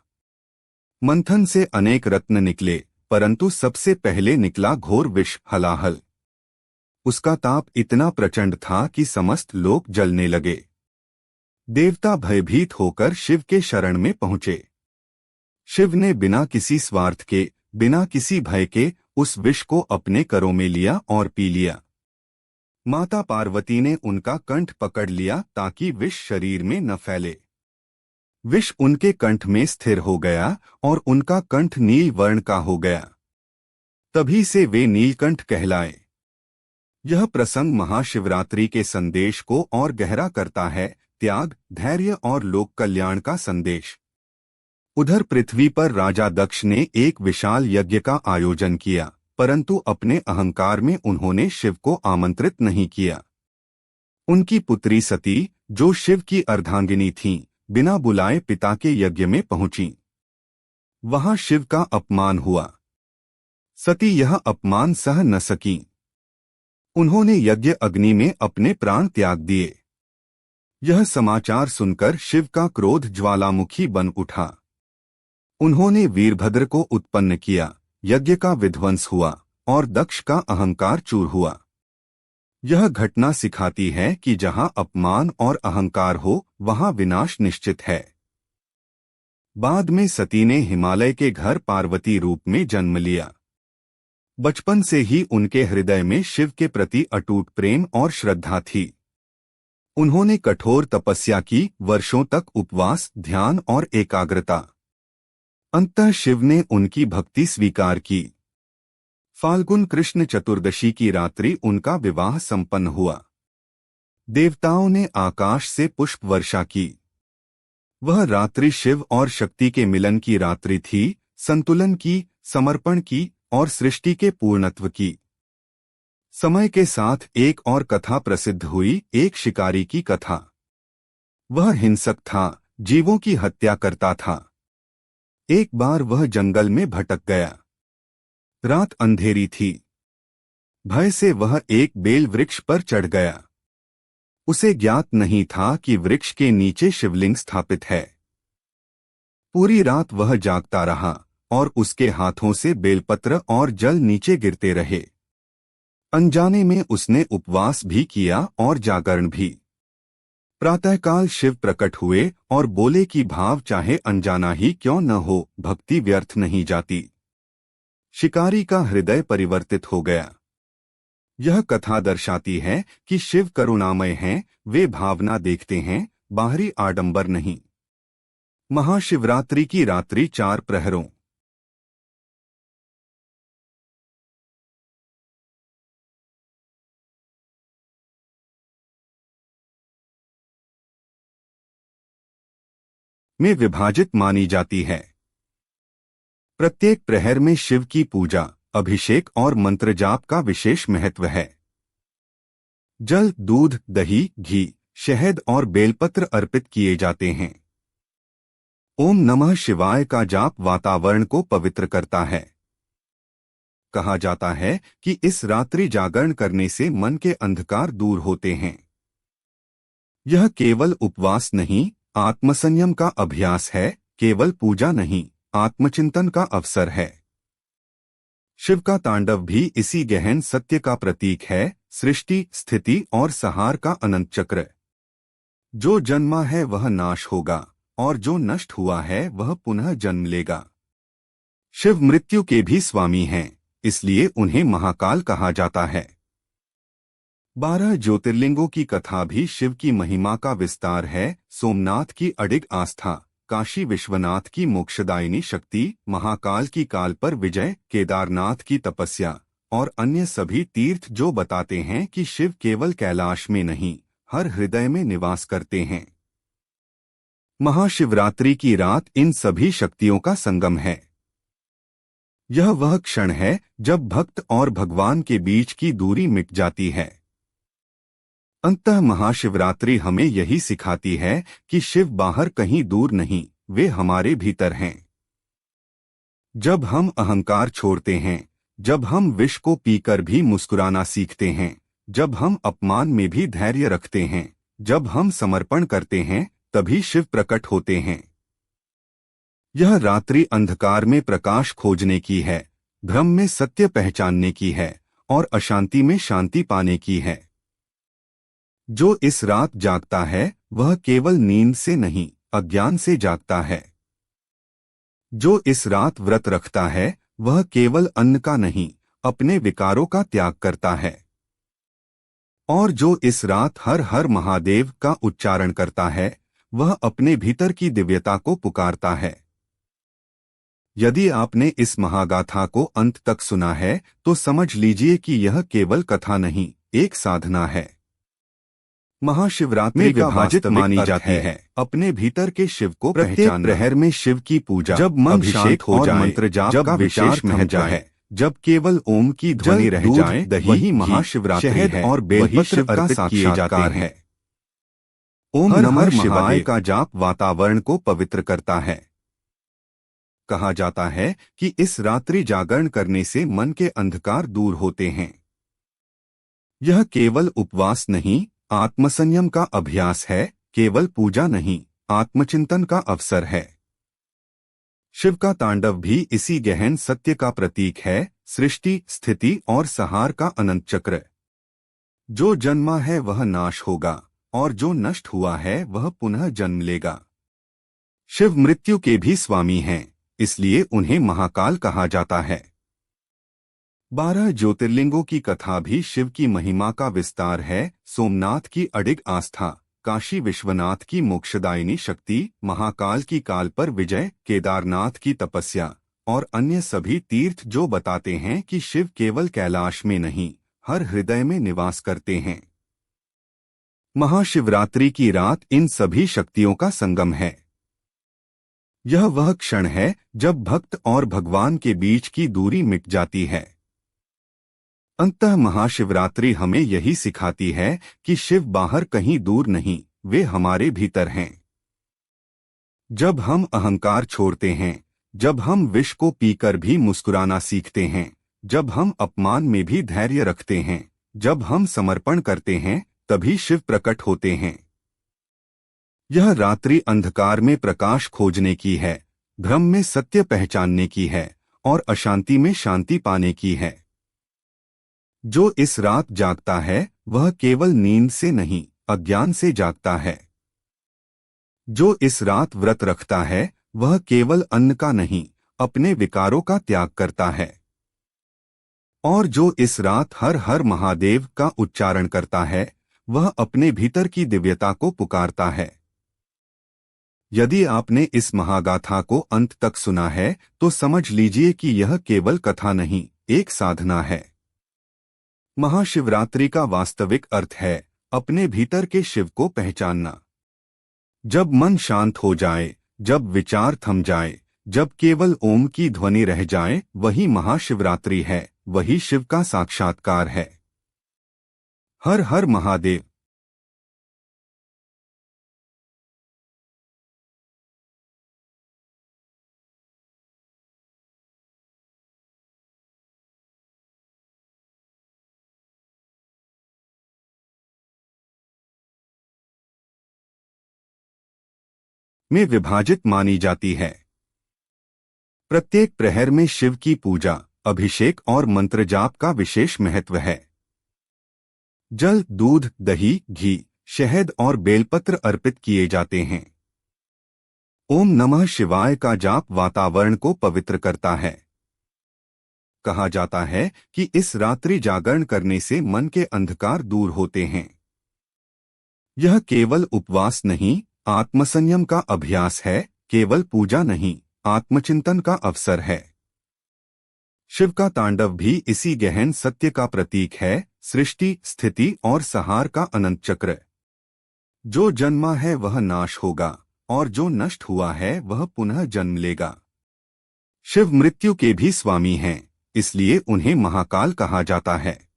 मंथन से अनेक रत्न निकले, परंतु सबसे पहले निकला घोर विष, हलाहल। उसका ताप इतना प्रचंड था कि समस्त लोग जलने लगे। देवता भयभीत होकर शिव के शरण में पहुंचे। शिव ने बिना किसी स्वार्थ के, बिना किसी भय के उस विष को अपने करों में लिया और पी लिया। माता पार्वती ने उनका कंठ पकड़ लिया ताकि विष शरीर में न फैले। विष उनके कंठ में स्थिर हो गया और उनका कंठ नील वर्ण का हो गया। तभी से वे नीलकंठ कहलाए। यह प्रसंग महाशिवरात्रि के संदेश को और गहरा करता है, त्याग, धैर्य और लोक कल्याण का संदेश। उधर पृथ्वी पर राजा दक्ष ने एक विशाल यज्ञ का आयोजन किया, परंतु अपने अहंकार में उन्होंने शिव को आमंत्रित नहीं किया। उनकी पुत्री सती, जो शिव की अर्धांगिनी थीं, बिना बुलाए पिता के यज्ञ में पहुंची। वहां शिव का अपमान हुआ। सती यह अपमान सह न सकीं। उन्होंने यज्ञ अग्नि में अपने प्राण त्याग दिए। यह समाचार सुनकर शिव का क्रोध ज्वालामुखी बन उठा। उन्होंने वीरभद्र को उत्पन्न किया, यज्ञ का विध्वंस हुआ और दक्ष का अहंकार चूर हुआ। यह घटना सिखाती है कि जहां अपमान और अहंकार हो, वहां विनाश निश्चित है। बाद में सती ने हिमालय के घर पार्वती रूप में जन्म लिया। बचपन से ही उनके हृदय में शिव के प्रति अटूट प्रेम और श्रद्धा थी। उन्होंने कठोर तपस्या की, वर्षों तक उपवास, ध्यान और एकाग्रता। अंततः शिव ने उनकी भक्ति स्वीकार की। फाल्गुन कृष्ण चतुर्दशी की रात्रि उनका विवाह संपन्न हुआ। देवताओं ने आकाश से पुष्प वर्षा की। वह रात्रि शिव और शक्ति के मिलन की रात्रि थी, संतुलन की, समर्पण की और सृष्टि के पूर्णत्व की। समय के साथ एक और कथा प्रसिद्ध हुई, एक शिकारी की कथा। वह हिंसक था, जीवों की हत्या करता था। एक बार वह जंगल में भटक गया। रात अंधेरी थी। भय से वह एक बेल वृक्ष पर चढ़ गया। उसे ज्ञात नहीं था कि वृक्ष के नीचे शिवलिंग स्थापित है। पूरी रात वह जागता रहा और उसके हाथों से बेलपत्र और जल नीचे गिरते रहे। अनजाने में उसने उपवास भी किया और जागरण भी। प्रातःकाल शिव प्रकट हुए और बोले कि भाव चाहे अनजाना ही क्यों न हो, भक्ति व्यर्थ नहीं जाती। शिकारी का हृदय परिवर्तित हो गया। यह कथा दर्शाती है कि शिव करुणामय हैं, वे भावना देखते हैं, बाहरी आडंबर नहीं। महाशिवरात्रि की रात्रि 4 प्रहरों। में विभाजित मानी जाती है। प्रत्येक प्रहर में शिव की पूजा, अभिषेक और मंत्र जाप का विशेष महत्व है। जल, दूध, दही, घी, शहद और बेलपत्र अर्पित किए जाते हैं। ओम नमः शिवाय का जाप वातावरण को पवित्र करता है। कहा जाता है कि इस रात्रि जागरण करने से मन के अंधकार दूर होते हैं। यह केवल उपवास नहीं, आत्मसंयम का अभ्यास है, केवल पूजा नहीं, आत्मचिंतन का अवसर है। शिव का तांडव भी इसी गहन सत्य का प्रतीक है, सृष्टि, स्थिति और संहार का अनंत चक्र। जो जन्मा है वह नाश होगा और जो नष्ट हुआ है वह पुनः जन्म लेगा। शिव मृत्यु के भी स्वामी हैं, इसलिए उन्हें महाकाल कहा जाता है। 12 ज्योतिर्लिंगों की कथा भी शिव की महिमा का विस्तार है। सोमनाथ की अडिग आस्था, काशी विश्वनाथ की मोक्षदायिनी शक्ति, महाकाल की काल पर विजय, केदारनाथ की तपस्या और अन्य सभी तीर्थ जो बताते हैं कि शिव केवल कैलाश में नहीं, हर हृदय में निवास करते हैं। महाशिवरात्रि की रात इन सभी शक्तियों का संगम है। यह वह क्षण है जब भक्त और भगवान के बीच की दूरी मिट जाती है। अंततः महाशिवरात्रि हमें यही सिखाती है कि शिव बाहर कहीं दूर नहीं, वे हमारे भीतर हैं। जब हम अहंकार छोड़ते हैं, जब हम विष को पीकर भी मुस्कुराना सीखते हैं, जब हम अपमान में भी धैर्य रखते हैं, जब हम समर्पण करते हैं, तभी शिव प्रकट होते हैं। यह रात्रि अंधकार में प्रकाश खोजने की है, भ्रम में सत्य पहचानने की है और अशांति में शांति पाने की है। जो इस रात जागता है वह केवल नींद से नहीं, अज्ञान से जागता है। जो इस रात व्रत रखता है वह केवल अन्न का नहीं, अपने विकारों का त्याग करता है। और जो इस रात हर हर महादेव का उच्चारण करता है वह अपने भीतर की दिव्यता को पुकारता है। यदि आपने इस महागाथा को अंत तक सुना है तो समझ लीजिए कि यह केवल कथा नहीं, एक साधना है। महाशिवरात्रि विभाजित मानी जाती है अपने भीतर के शिव को पहचानना। प्रहर में शिव की पूजा, जब मन शांत हो जाए, मंत्र जाप का विशेष महत्व है। जब केवल ओम की ध्वनि रह जाए, वही महाशिवरात्रि है और बेलपत्र का साक्षात्कार है। ओम नमः शिवाय का जाप वातावरण को पवित्र करता है। कहा जाता है कि इस रात्रि जागरण करने से मन के अंधकार दूर होते हैं। यह केवल उपवास नहीं, आत्मसंयम का अभ्यास है, केवल पूजा नहीं, आत्मचिंतन का अवसर है। शिव का तांडव भी इसी गहन सत्य का प्रतीक है, सृष्टि, स्थिति और संहार का अनंत चक्र। जो जन्मा है वह नाश होगा और जो नष्ट हुआ है वह पुनः जन्म लेगा। शिव मृत्यु के भी स्वामी हैं, इसलिए उन्हें महाकाल कहा जाता है। 12 ज्योतिर्लिंगों की कथा भी शिव की महिमा का विस्तार है। सोमनाथ की अडिग आस्था, काशी विश्वनाथ की मोक्षदायिनी शक्ति, महाकाल की काल पर विजय, केदारनाथ की तपस्या और अन्य सभी तीर्थ जो बताते हैं कि शिव केवल कैलाश में नहीं, हर हृदय में निवास करते हैं। महाशिवरात्रि की रात इन सभी शक्तियों का संगम है। यह वह क्षण है जब भक्त और भगवान के बीच की दूरी मिट जाती है। अंततः महाशिवरात्रि हमें यही सिखाती है कि शिव बाहर कहीं दूर नहीं, वे हमारे भीतर हैं। जब हम अहंकार छोड़ते हैं, जब हम विष को पीकर भी मुस्कुराना सीखते हैं, जब हम अपमान में भी धैर्य रखते हैं, जब हम समर्पण करते हैं, तभी शिव प्रकट होते हैं। यह रात्रि अंधकार में प्रकाश खोजने की है, भ्रम में सत्य पहचानने की है और अशांति में शांति पाने की है। जो इस रात जागता है वह केवल नींद से नहीं, अज्ञान से जागता है। जो इस रात व्रत रखता है वह केवल अन्न का नहीं, अपने विकारों का त्याग करता है। और जो इस रात हर हर महादेव का उच्चारण करता है वह अपने भीतर की दिव्यता को पुकारता है। यदि आपने इस महागाथा को अंत तक सुना है तो समझ लीजिए कि यह केवल कथा नहीं, एक साधना है। महाशिवरात्रि का वास्तविक अर्थ है अपने भीतर के शिव को पहचानना। जब मन शांत हो जाए, जब विचार थम जाए, जब केवल ओम की ध्वनि रह जाए, वही महाशिवरात्रि है, वही शिव का साक्षात्कार है। हर हर महादेव। में विभाजित मानी जाती है। प्रत्येक प्रहर में शिव की पूजा, अभिषेक और मंत्र जाप का विशेष महत्व है। जल, दूध, दही, घी, शहद और बेलपत्र अर्पित किए जाते हैं। ओम नमः शिवाय का जाप वातावरण को पवित्र करता है। कहा जाता है कि इस रात्रि जागरण करने से मन के अंधकार दूर होते हैं। यह केवल उपवास नहीं, आत्मसंयम का अभ्यास है, केवल पूजा नहीं, आत्मचिंतन का अवसर है। शिव का तांडव भी इसी गहन सत्य का प्रतीक है, सृष्टि, स्थिति और संहार का अनंत चक्र। जो जन्मा है वह नाश होगा और जो नष्ट हुआ है वह पुनः जन्म लेगा। शिव मृत्यु के भी स्वामी हैं, इसलिए उन्हें महाकाल कहा जाता है।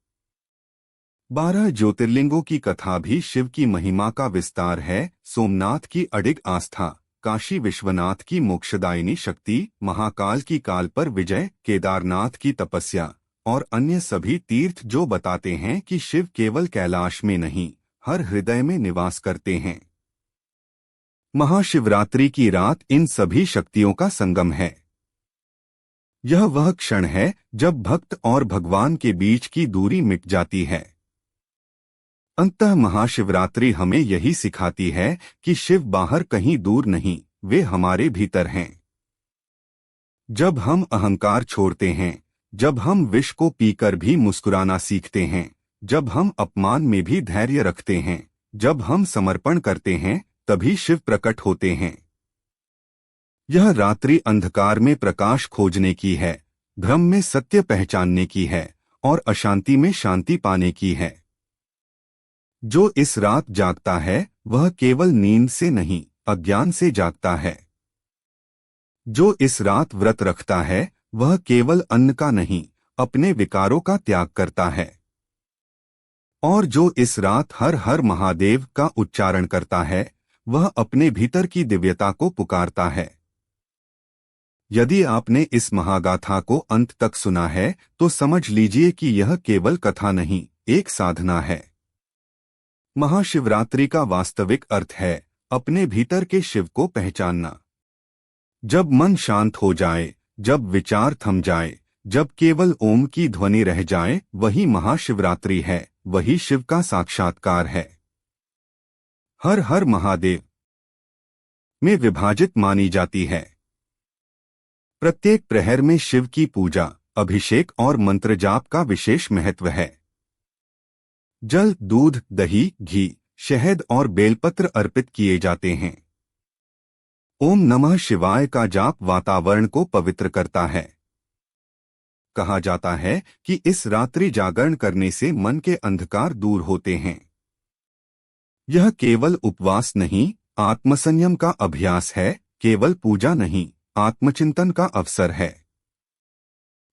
12 ज्योतिर्लिंगों की कथा भी शिव की महिमा का विस्तार है। सोमनाथ की अडिग आस्था, काशी विश्वनाथ की मोक्षदायिनी शक्ति, महाकाल की काल पर विजय, केदारनाथ की तपस्या और अन्य सभी तीर्थ जो बताते हैं कि शिव केवल कैलाश में नहीं, हर हृदय में निवास करते हैं। महाशिवरात्रि की रात इन सभी शक्तियों का संगम है। यह वह क्षण है जब भक्त और भगवान के बीच की दूरी मिट जाती है। अंततः महाशिवरात्रि हमें यही सिखाती है कि शिव बाहर कहीं दूर नहीं, वे हमारे भीतर हैं। जब हम अहंकार छोड़ते हैं, जब हम विष को पीकर भी मुस्कुराना सीखते हैं, जब हम अपमान में भी धैर्य रखते हैं, जब हम समर्पण करते हैं, तभी शिव प्रकट होते हैं। यह रात्रि अंधकार में प्रकाश खोजने की है, भ्रम में सत्य पहचानने की है और अशांति में शांति पाने की है। जो इस रात जागता है वह केवल नींद से नहीं, अज्ञान से जागता है। जो इस रात व्रत रखता है वह केवल अन्न का नहीं, अपने विकारों का त्याग करता है। और जो इस रात हर हर महादेव का उच्चारण करता है वह अपने भीतर की दिव्यता को पुकारता है। यदि आपने इस महागाथा को अंत तक सुना है तो समझ लीजिए कि यह केवल कथा नहीं, एक साधना है। महाशिवरात्रि का वास्तविक अर्थ है अपने भीतर के शिव को पहचानना। जब मन शांत हो जाए, जब विचार थम जाए, जब केवल ओम की ध्वनि रह जाए वही महाशिवरात्रि है, वही शिव का साक्षात्कार है। हर हर महादेव में विभाजित मानी जाती है। प्रत्येक प्रहर में शिव की पूजा, अभिषेक और मंत्र जाप का विशेष महत्व है। जल, दूध, दही, घी, शहद और बेलपत्र अर्पित किए जाते हैं। ओम नमः शिवाय का जाप वातावरण को पवित्र करता है। कहा जाता है कि इस रात्रि जागरण करने से मन के अंधकार दूर होते हैं। यह केवल उपवास नहीं, आत्मसंयम का अभ्यास है, केवल पूजा नहीं, आत्मचिंतन का अवसर है।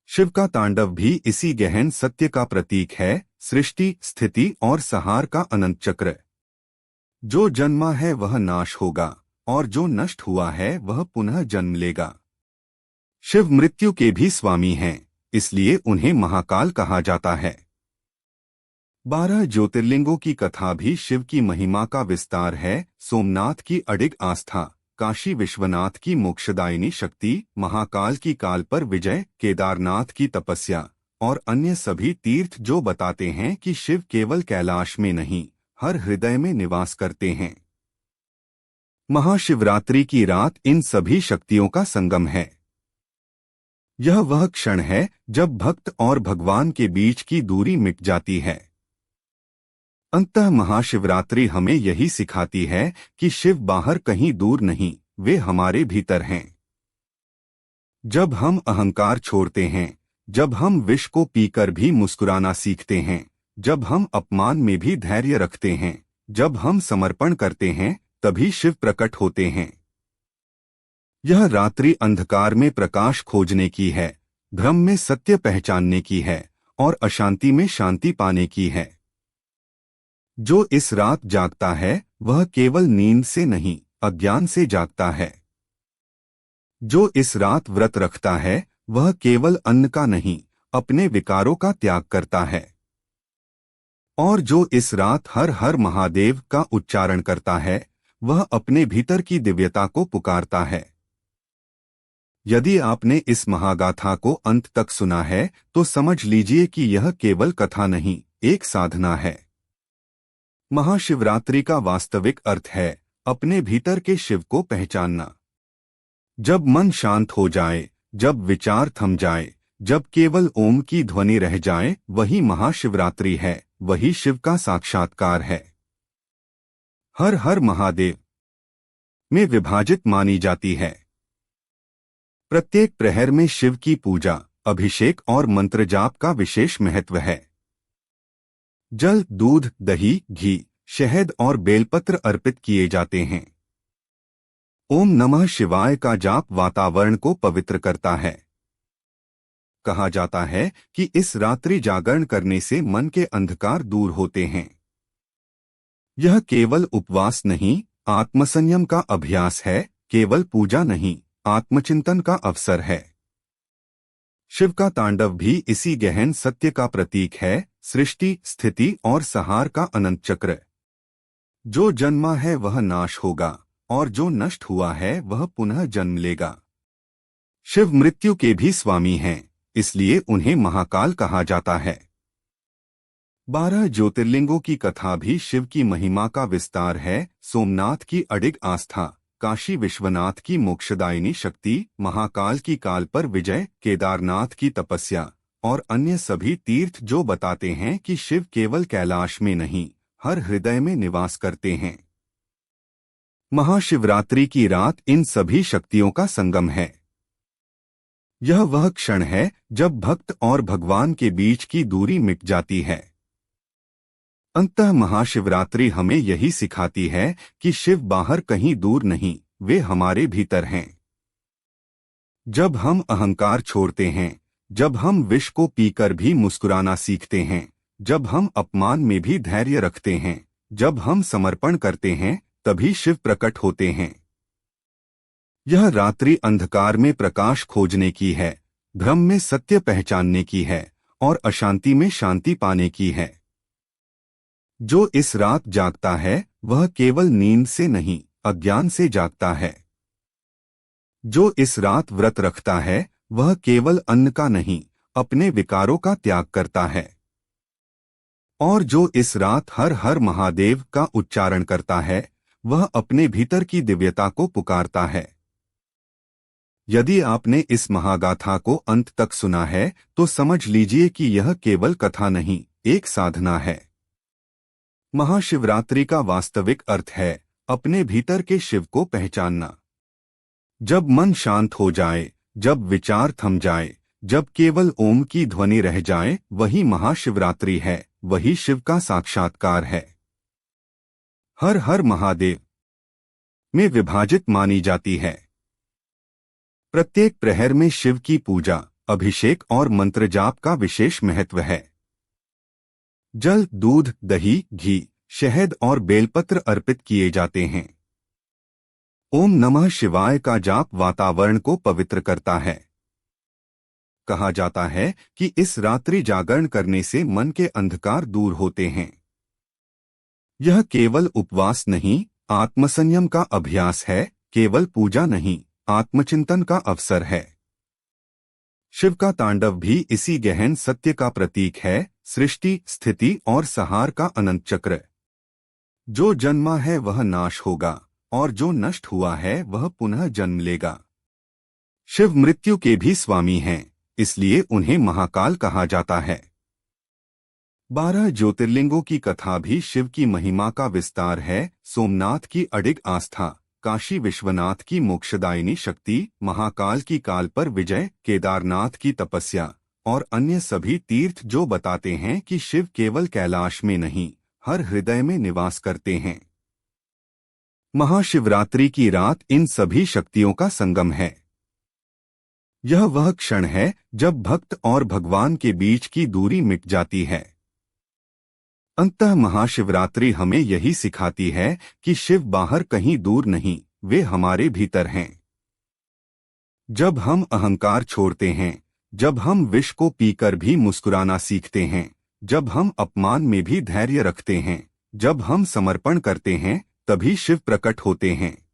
शिव का तांडव भी इसी गहन सत्य का प्रतीक है, सृष्टि, स्थिति और संहार का अनंत चक्र। जो जन्मा है वह नाश होगा और जो नष्ट हुआ है वह पुनः जन्म लेगा। शिव मृत्यु के भी स्वामी हैं, इसलिए उन्हें महाकाल कहा जाता है। 12 ज्योतिर्लिंगों की कथा भी शिव की महिमा का विस्तार है। सोमनाथ की अडिग आस्था, काशी विश्वनाथ की मोक्षदायिनी शक्ति, महाकाल की काल पर विजय, केदारनाथ की तपस्या और अन्य सभी तीर्थ जो बताते हैं कि शिव केवल कैलाश में नहीं, हर हृदय में निवास करते हैं। महाशिवरात्रि की रात इन सभी शक्तियों का संगम है। यह वह क्षण है जब भक्त और भगवान के बीच की दूरी मिट जाती है। अंततः महाशिवरात्रि हमें यही सिखाती है कि शिव बाहर कहीं दूर नहीं, वे हमारे भीतर हैं। जब हम अहंकार छोड़ते हैं, जब हम विष को पीकर भी मुस्कुराना सीखते हैं, जब हम अपमान में भी धैर्य रखते हैं, जब हम समर्पण करते हैं, तभी शिव प्रकट होते हैं। यह रात्रि अंधकार में प्रकाश खोजने की है, भ्रम में सत्य पहचानने की है और अशांति में शांति पाने की है। जो इस रात जागता है वह केवल नींद से नहीं, अज्ञान से जागता है। जो इस रात व्रत रखता है वह केवल अन्न का नहीं, अपने विकारों का त्याग करता है। और जो इस रात हर हर महादेव का उच्चारण करता है वह अपने भीतर की दिव्यता को पुकारता है। यदि आपने इस महागाथा को अंत तक सुना है तो समझ लीजिए कि यह केवल कथा नहीं, एक साधना है। महाशिवरात्रि का वास्तविक अर्थ है अपने भीतर के शिव को पहचानना। जब मन शांत हो जाए, जब विचार थम जाए, जब केवल ओम की ध्वनि रह जाए, वही महाशिवरात्रि है, वही शिव का साक्षात्कार है। हर हर महादेव में विभाजित मानी जाती है। प्रत्येक प्रहर में शिव की पूजा, अभिषेक और मंत्र जाप का विशेष महत्व है। जल, दूध, दही, घी, शहद और बेलपत्र अर्पित किए जाते हैं। ओम नमः शिवाय का जाप वातावरण को पवित्र करता है। कहा जाता है कि इस रात्रि जागरण करने से मन के अंधकार दूर होते हैं। यह केवल उपवास नहीं, आत्मसंयम का अभ्यास है, केवल पूजा नहीं, आत्मचिंतन का अवसर है। शिव का तांडव भी इसी गहन सत्य का प्रतीक है, सृष्टि, स्थिति और संहार का अनंत चक्र। जो जन्मा है वह नाश होगा और जो नष्ट हुआ है वह पुनः जन्म लेगा। शिव मृत्यु के भी स्वामी हैं, इसलिए उन्हें महाकाल कहा जाता है। 12 ज्योतिर्लिंगों की कथा भी शिव की महिमा का विस्तार है। सोमनाथ की अडिग आस्था, काशी विश्वनाथ की मोक्षदायिनी शक्ति, महाकाल की काल पर विजय, केदारनाथ की तपस्या और अन्य सभी तीर्थ जो बताते हैं कि शिव केवल कैलाश में नहीं, हर हृदय में निवास करते हैं। महाशिवरात्रि की रात इन सभी शक्तियों का संगम है। यह वह क्षण है जब भक्त और भगवान के बीच की दूरी मिट जाती है। अंततः महाशिवरात्रि हमें यही सिखाती है कि शिव बाहर कहीं दूर नहीं, वे हमारे भीतर हैं। जब हम अहंकार छोड़ते हैं, जब हम विष को पीकर भी मुस्कुराना सीखते हैं, जब हम अपमान में भी धैर्य रखते हैं, जब हम समर्पण करते हैं, तभी शिव प्रकट होते हैं। यह रात्रि अंधकार में प्रकाश खोजने की है, भ्रम में सत्य पहचानने की है और अशांति में शांति पाने की है। जो इस रात जागता है वह केवल नींद से नहीं, अज्ञान से जागता है। जो इस रात व्रत रखता है वह केवल अन्न का नहीं, अपने विकारों का त्याग करता है। और जो इस रात हर हर महादेव का उच्चारण करता है, वह अपने भीतर की दिव्यता को पुकारता है। यदि आपने इस महागाथा को अंत तक सुना है, तो समझ लीजिए कि यह केवल कथा नहीं, एक साधना है। महाशिवरात्रि का वास्तविक अर्थ है अपने भीतर के शिव को पहचानना। जब मन शांत हो जाए, जब विचार थम जाए, जब केवल ओम की ध्वनि रह जाए, वही महाशिवरात्रि है, वही शिव का साक्षात्कार है। हर हर महादेव में विभाजित मानी जाती है। प्रत्येक प्रहर में शिव की पूजा, अभिषेक और मंत्र जाप का विशेष महत्व है। जल, दूध, दही, घी, शहद और बेलपत्र अर्पित किए जाते हैं। ओम नमः शिवाय का जाप वातावरण को पवित्र करता है। कहा जाता है कि इस रात्रि जागरण करने से मन के अंधकार दूर होते हैं। यह केवल उपवास नहीं, आत्मसंयम का अभ्यास है, केवल पूजा नहीं, आत्मचिंतन का अवसर है। शिव का तांडव भी इसी गहन सत्य का प्रतीक है, सृष्टि, स्थिति और संहार का अनंत चक्र। जो जन्मा है वह नाश होगा, और जो नष्ट हुआ है वह पुनः जन्म लेगा। शिव मृत्यु के भी स्वामी हैं, इसलिए उन्हें महाकाल कहा जाता है। 12 ज्योतिर्लिंगों की कथा भी शिव की महिमा का विस्तार है। सोमनाथ की अडिग आस्था, काशी विश्वनाथ की मोक्षदायिनी शक्ति, महाकाल की काल पर विजय, केदारनाथ की तपस्या और अन्य सभी तीर्थ जो बताते हैं कि शिव केवल कैलाश में नहीं, हर हृदय में निवास करते हैं। महाशिवरात्रि की रात इन सभी शक्तियों का संगम है। यह वह क्षण है जब भक्त और भगवान के बीच की दूरी मिट जाती है। अंततः महाशिवरात्रि हमें यही सिखाती है कि शिव बाहर कहीं दूर नहीं, वे हमारे भीतर हैं। जब हम अहंकार छोड़ते हैं, जब हम विष को पीकर भी मुस्कुराना सीखते हैं, जब हम अपमान में भी धैर्य रखते हैं, जब हम समर्पण करते हैं, तभी शिव प्रकट होते हैं।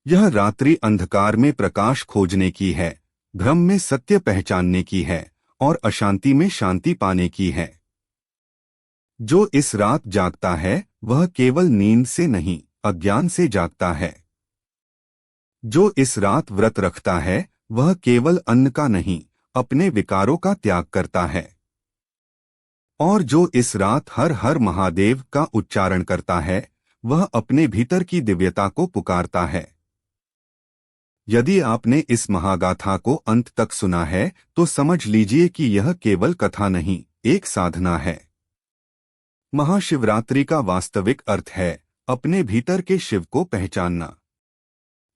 यह रात्रि अंधकार में प्रकाश खोजने की है, भ्रम में सत्य पहचानने की है और अशांति में शांति पाने की है। जो इस रात जागता है वह केवल नींद से नहीं, अज्ञान से जागता है। जो इस रात व्रत रखता है वह केवल अन्न का नहीं, अपने विकारों का त्याग करता है। और जो इस रात हर हर महादेव का उच्चारण करता है, वह अपने भीतर की दिव्यता को पुकारता है। यदि आपने इस महागाथा को अंत तक सुना है, तो समझ लीजिए कि यह केवल कथा नहीं, एक साधना है। महाशिवरात्रि का वास्तविक अर्थ है अपने भीतर के शिव को पहचानना।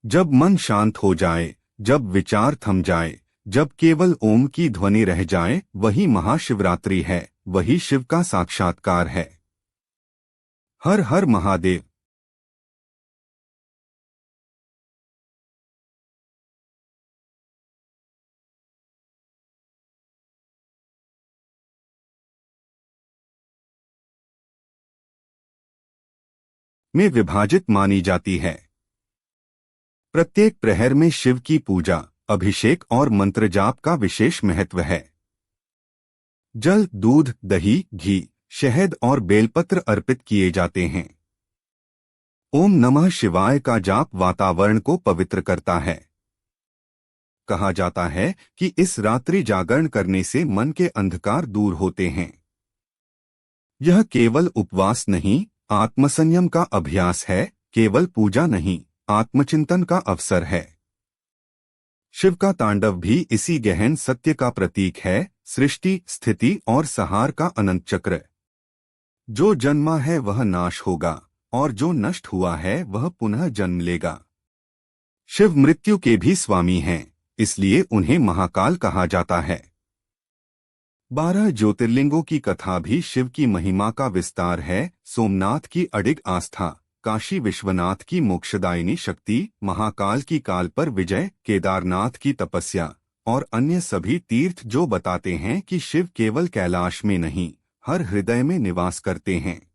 जब मन शांत हो जाए, जब विचार थम जाए, जब केवल ओम की ध्वनि रह जाए, वही महाशिवरात्रि है, वही शिव का साक्षात्कार है। हर हर महादेव। में विभाजित मानी जाती है। प्रत्येक प्रहर में शिव की पूजा, अभिषेक और मंत्र जाप का विशेष महत्व है। जल, दूध, दही, घी, शहद और बेलपत्र अर्पित किए जाते हैं। ओम नमः शिवाय का जाप वातावरण को पवित्र करता है। कहा जाता है कि इस रात्रि जागरण करने से मन के अंधकार दूर होते हैं। यह केवल उपवास नहीं, आत्मसंयम का अभ्यास है, केवल पूजा नहीं, आत्मचिंतन का अवसर है। शिव का तांडव भी इसी गहन सत्य का प्रतीक है, सृष्टि, स्थिति और संहार का अनंत चक्र। जो जन्मा है वह नाश होगा, और जो नष्ट हुआ है वह पुनः जन्म लेगा। शिव मृत्यु के भी स्वामी हैं, इसलिए उन्हें महाकाल कहा जाता है। 12 ज्योतिर्लिंगों की कथा भी शिव की महिमा का विस्तार है। सोमनाथ की अडिग आस्था, काशी विश्वनाथ की मोक्षदायिनी शक्ति, महाकाल की काल पर विजय, केदारनाथ की तपस्या और अन्य सभी तीर्थ जो बताते हैं कि शिव केवल कैलाश में नहीं, हर हृदय में निवास करते हैं।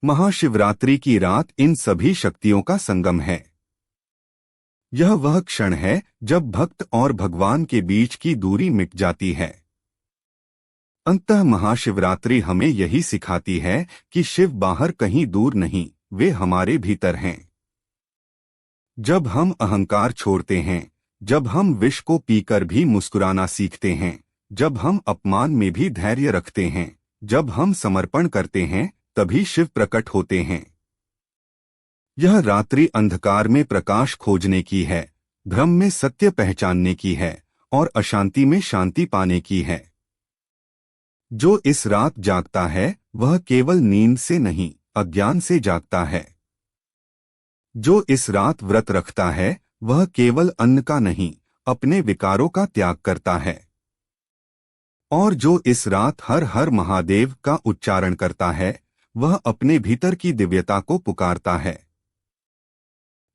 महाशिवरात्रि की रात इन सभी शक्तियों का संगम है। यह वह क्षण है जब भक्त और भगवान के बीच की दूरी मिट जाती है। अंततः महाशिवरात्रि हमें यही सिखाती है कि शिव बाहर कहीं दूर नहीं, वे हमारे भीतर हैं। जब हम अहंकार छोड़ते हैं, जब हम विष को पीकर भी मुस्कुराना सीखते हैं, जब हम अपमान में भी धैर्य रखते हैं, जब हम समर्पण करते हैं, तभी शिव प्रकट होते हैं। यह रात्रि अंधकार में प्रकाश खोजने की है, भ्रम में सत्य पहचानने की है और अशांति में शांति पाने की है। जो इस रात जागता है वह केवल नींद से नहीं, अज्ञान से जागता है। जो इस रात व्रत रखता है वह केवल अन्न का नहीं, अपने विकारों का त्याग करता है। और जो इस रात हर हर महादेव का उच्चारण करता है वह अपने भीतर की दिव्यता को पुकारता है।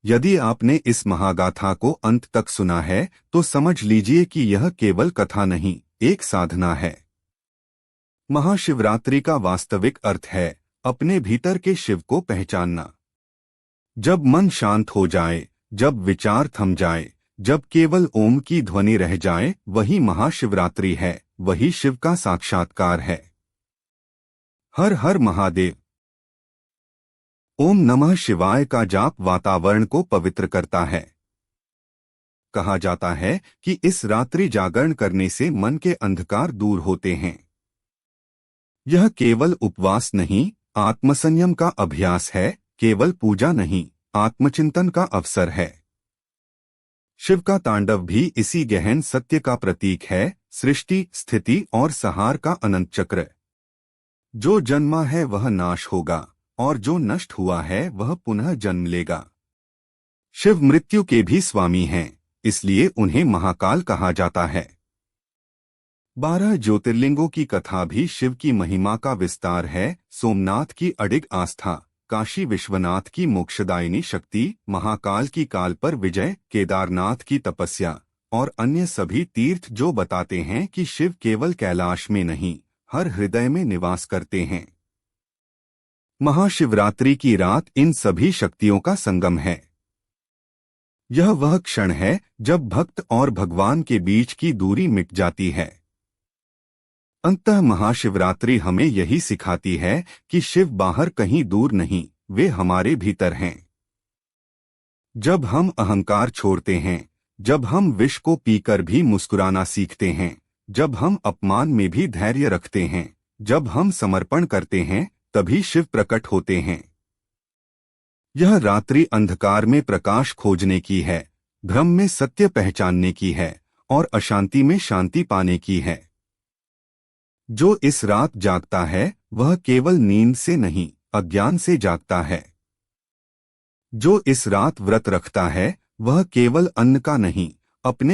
यदि आपने इस महागाथा को अंत तक सुना है तो समझ लीजिए कि यह केवल कथा नहीं, एक साधना है। महाशिवरात्रि का वास्तविक अर्थ है अपने भीतर के शिव को पहचानना। जब मन शांत हो जाए, जब विचार थम जाए, जब केवल ओम की ध्वनि रह जाए, वही महाशिवरात्रि है, वही शिव का साक्षात्कार है। हर हर महादेव। ओम नमः शिवाय का जाप वातावरण को पवित्र करता है। कहा जाता है कि इस रात्रि जागरण करने से मन के अंधकार दूर होते हैं। यह केवल उपवास नहीं, आत्मसंयम का अभ्यास है, केवल पूजा नहीं, आत्मचिंतन का अवसर है। शिव का तांडव भी इसी गहन सत्य का प्रतीक है, सृष्टि, स्थिति और संहार का अनंत चक्र। जो जन्मा है वह नाश होगा और जो नष्ट हुआ है वह पुनः जन्म लेगा। शिव मृत्यु के भी स्वामी हैं, इसलिए उन्हें महाकाल कहा जाता है। 12 ज्योतिर्लिंगों की कथा भी शिव की महिमा का विस्तार है। सोमनाथ की अडिग आस्था, काशी विश्वनाथ की मोक्षदायिनी शक्ति, महाकाल की काल पर विजय, केदारनाथ की तपस्या और अन्य सभी तीर्थ जो बताते हैं कि शिव केवल कैलाश में नहीं, हर हृदय में निवास करते हैं। महाशिवरात्रि की रात इन सभी शक्तियों का संगम है। यह वह क्षण है जब भक्त और भगवान के बीच की दूरी मिट जाती है। अंततः महाशिवरात्रि हमें यही सिखाती है कि शिव बाहर कहीं दूर नहीं, वे हमारे भीतर हैं। जब हम अहंकार छोड़ते हैं, जब हम विष को पीकर भी मुस्कुराना सीखते हैं, जब हम अपमान में भी धैर्य रखते हैं, जब हम समर्पण करते हैं, तभी शिव प्रकट होते हैं। यह रात्रि अंधकार में प्रकाश खोजने की है, भ्रम में सत्य पहचानने की है और अशांति में शांति पाने की है। जो इस रात जागता है वह केवल नींद से नहीं, अज्ञान से जागता है। जो इस रात व्रत रखता है वह केवल अन्न का नहीं, अपने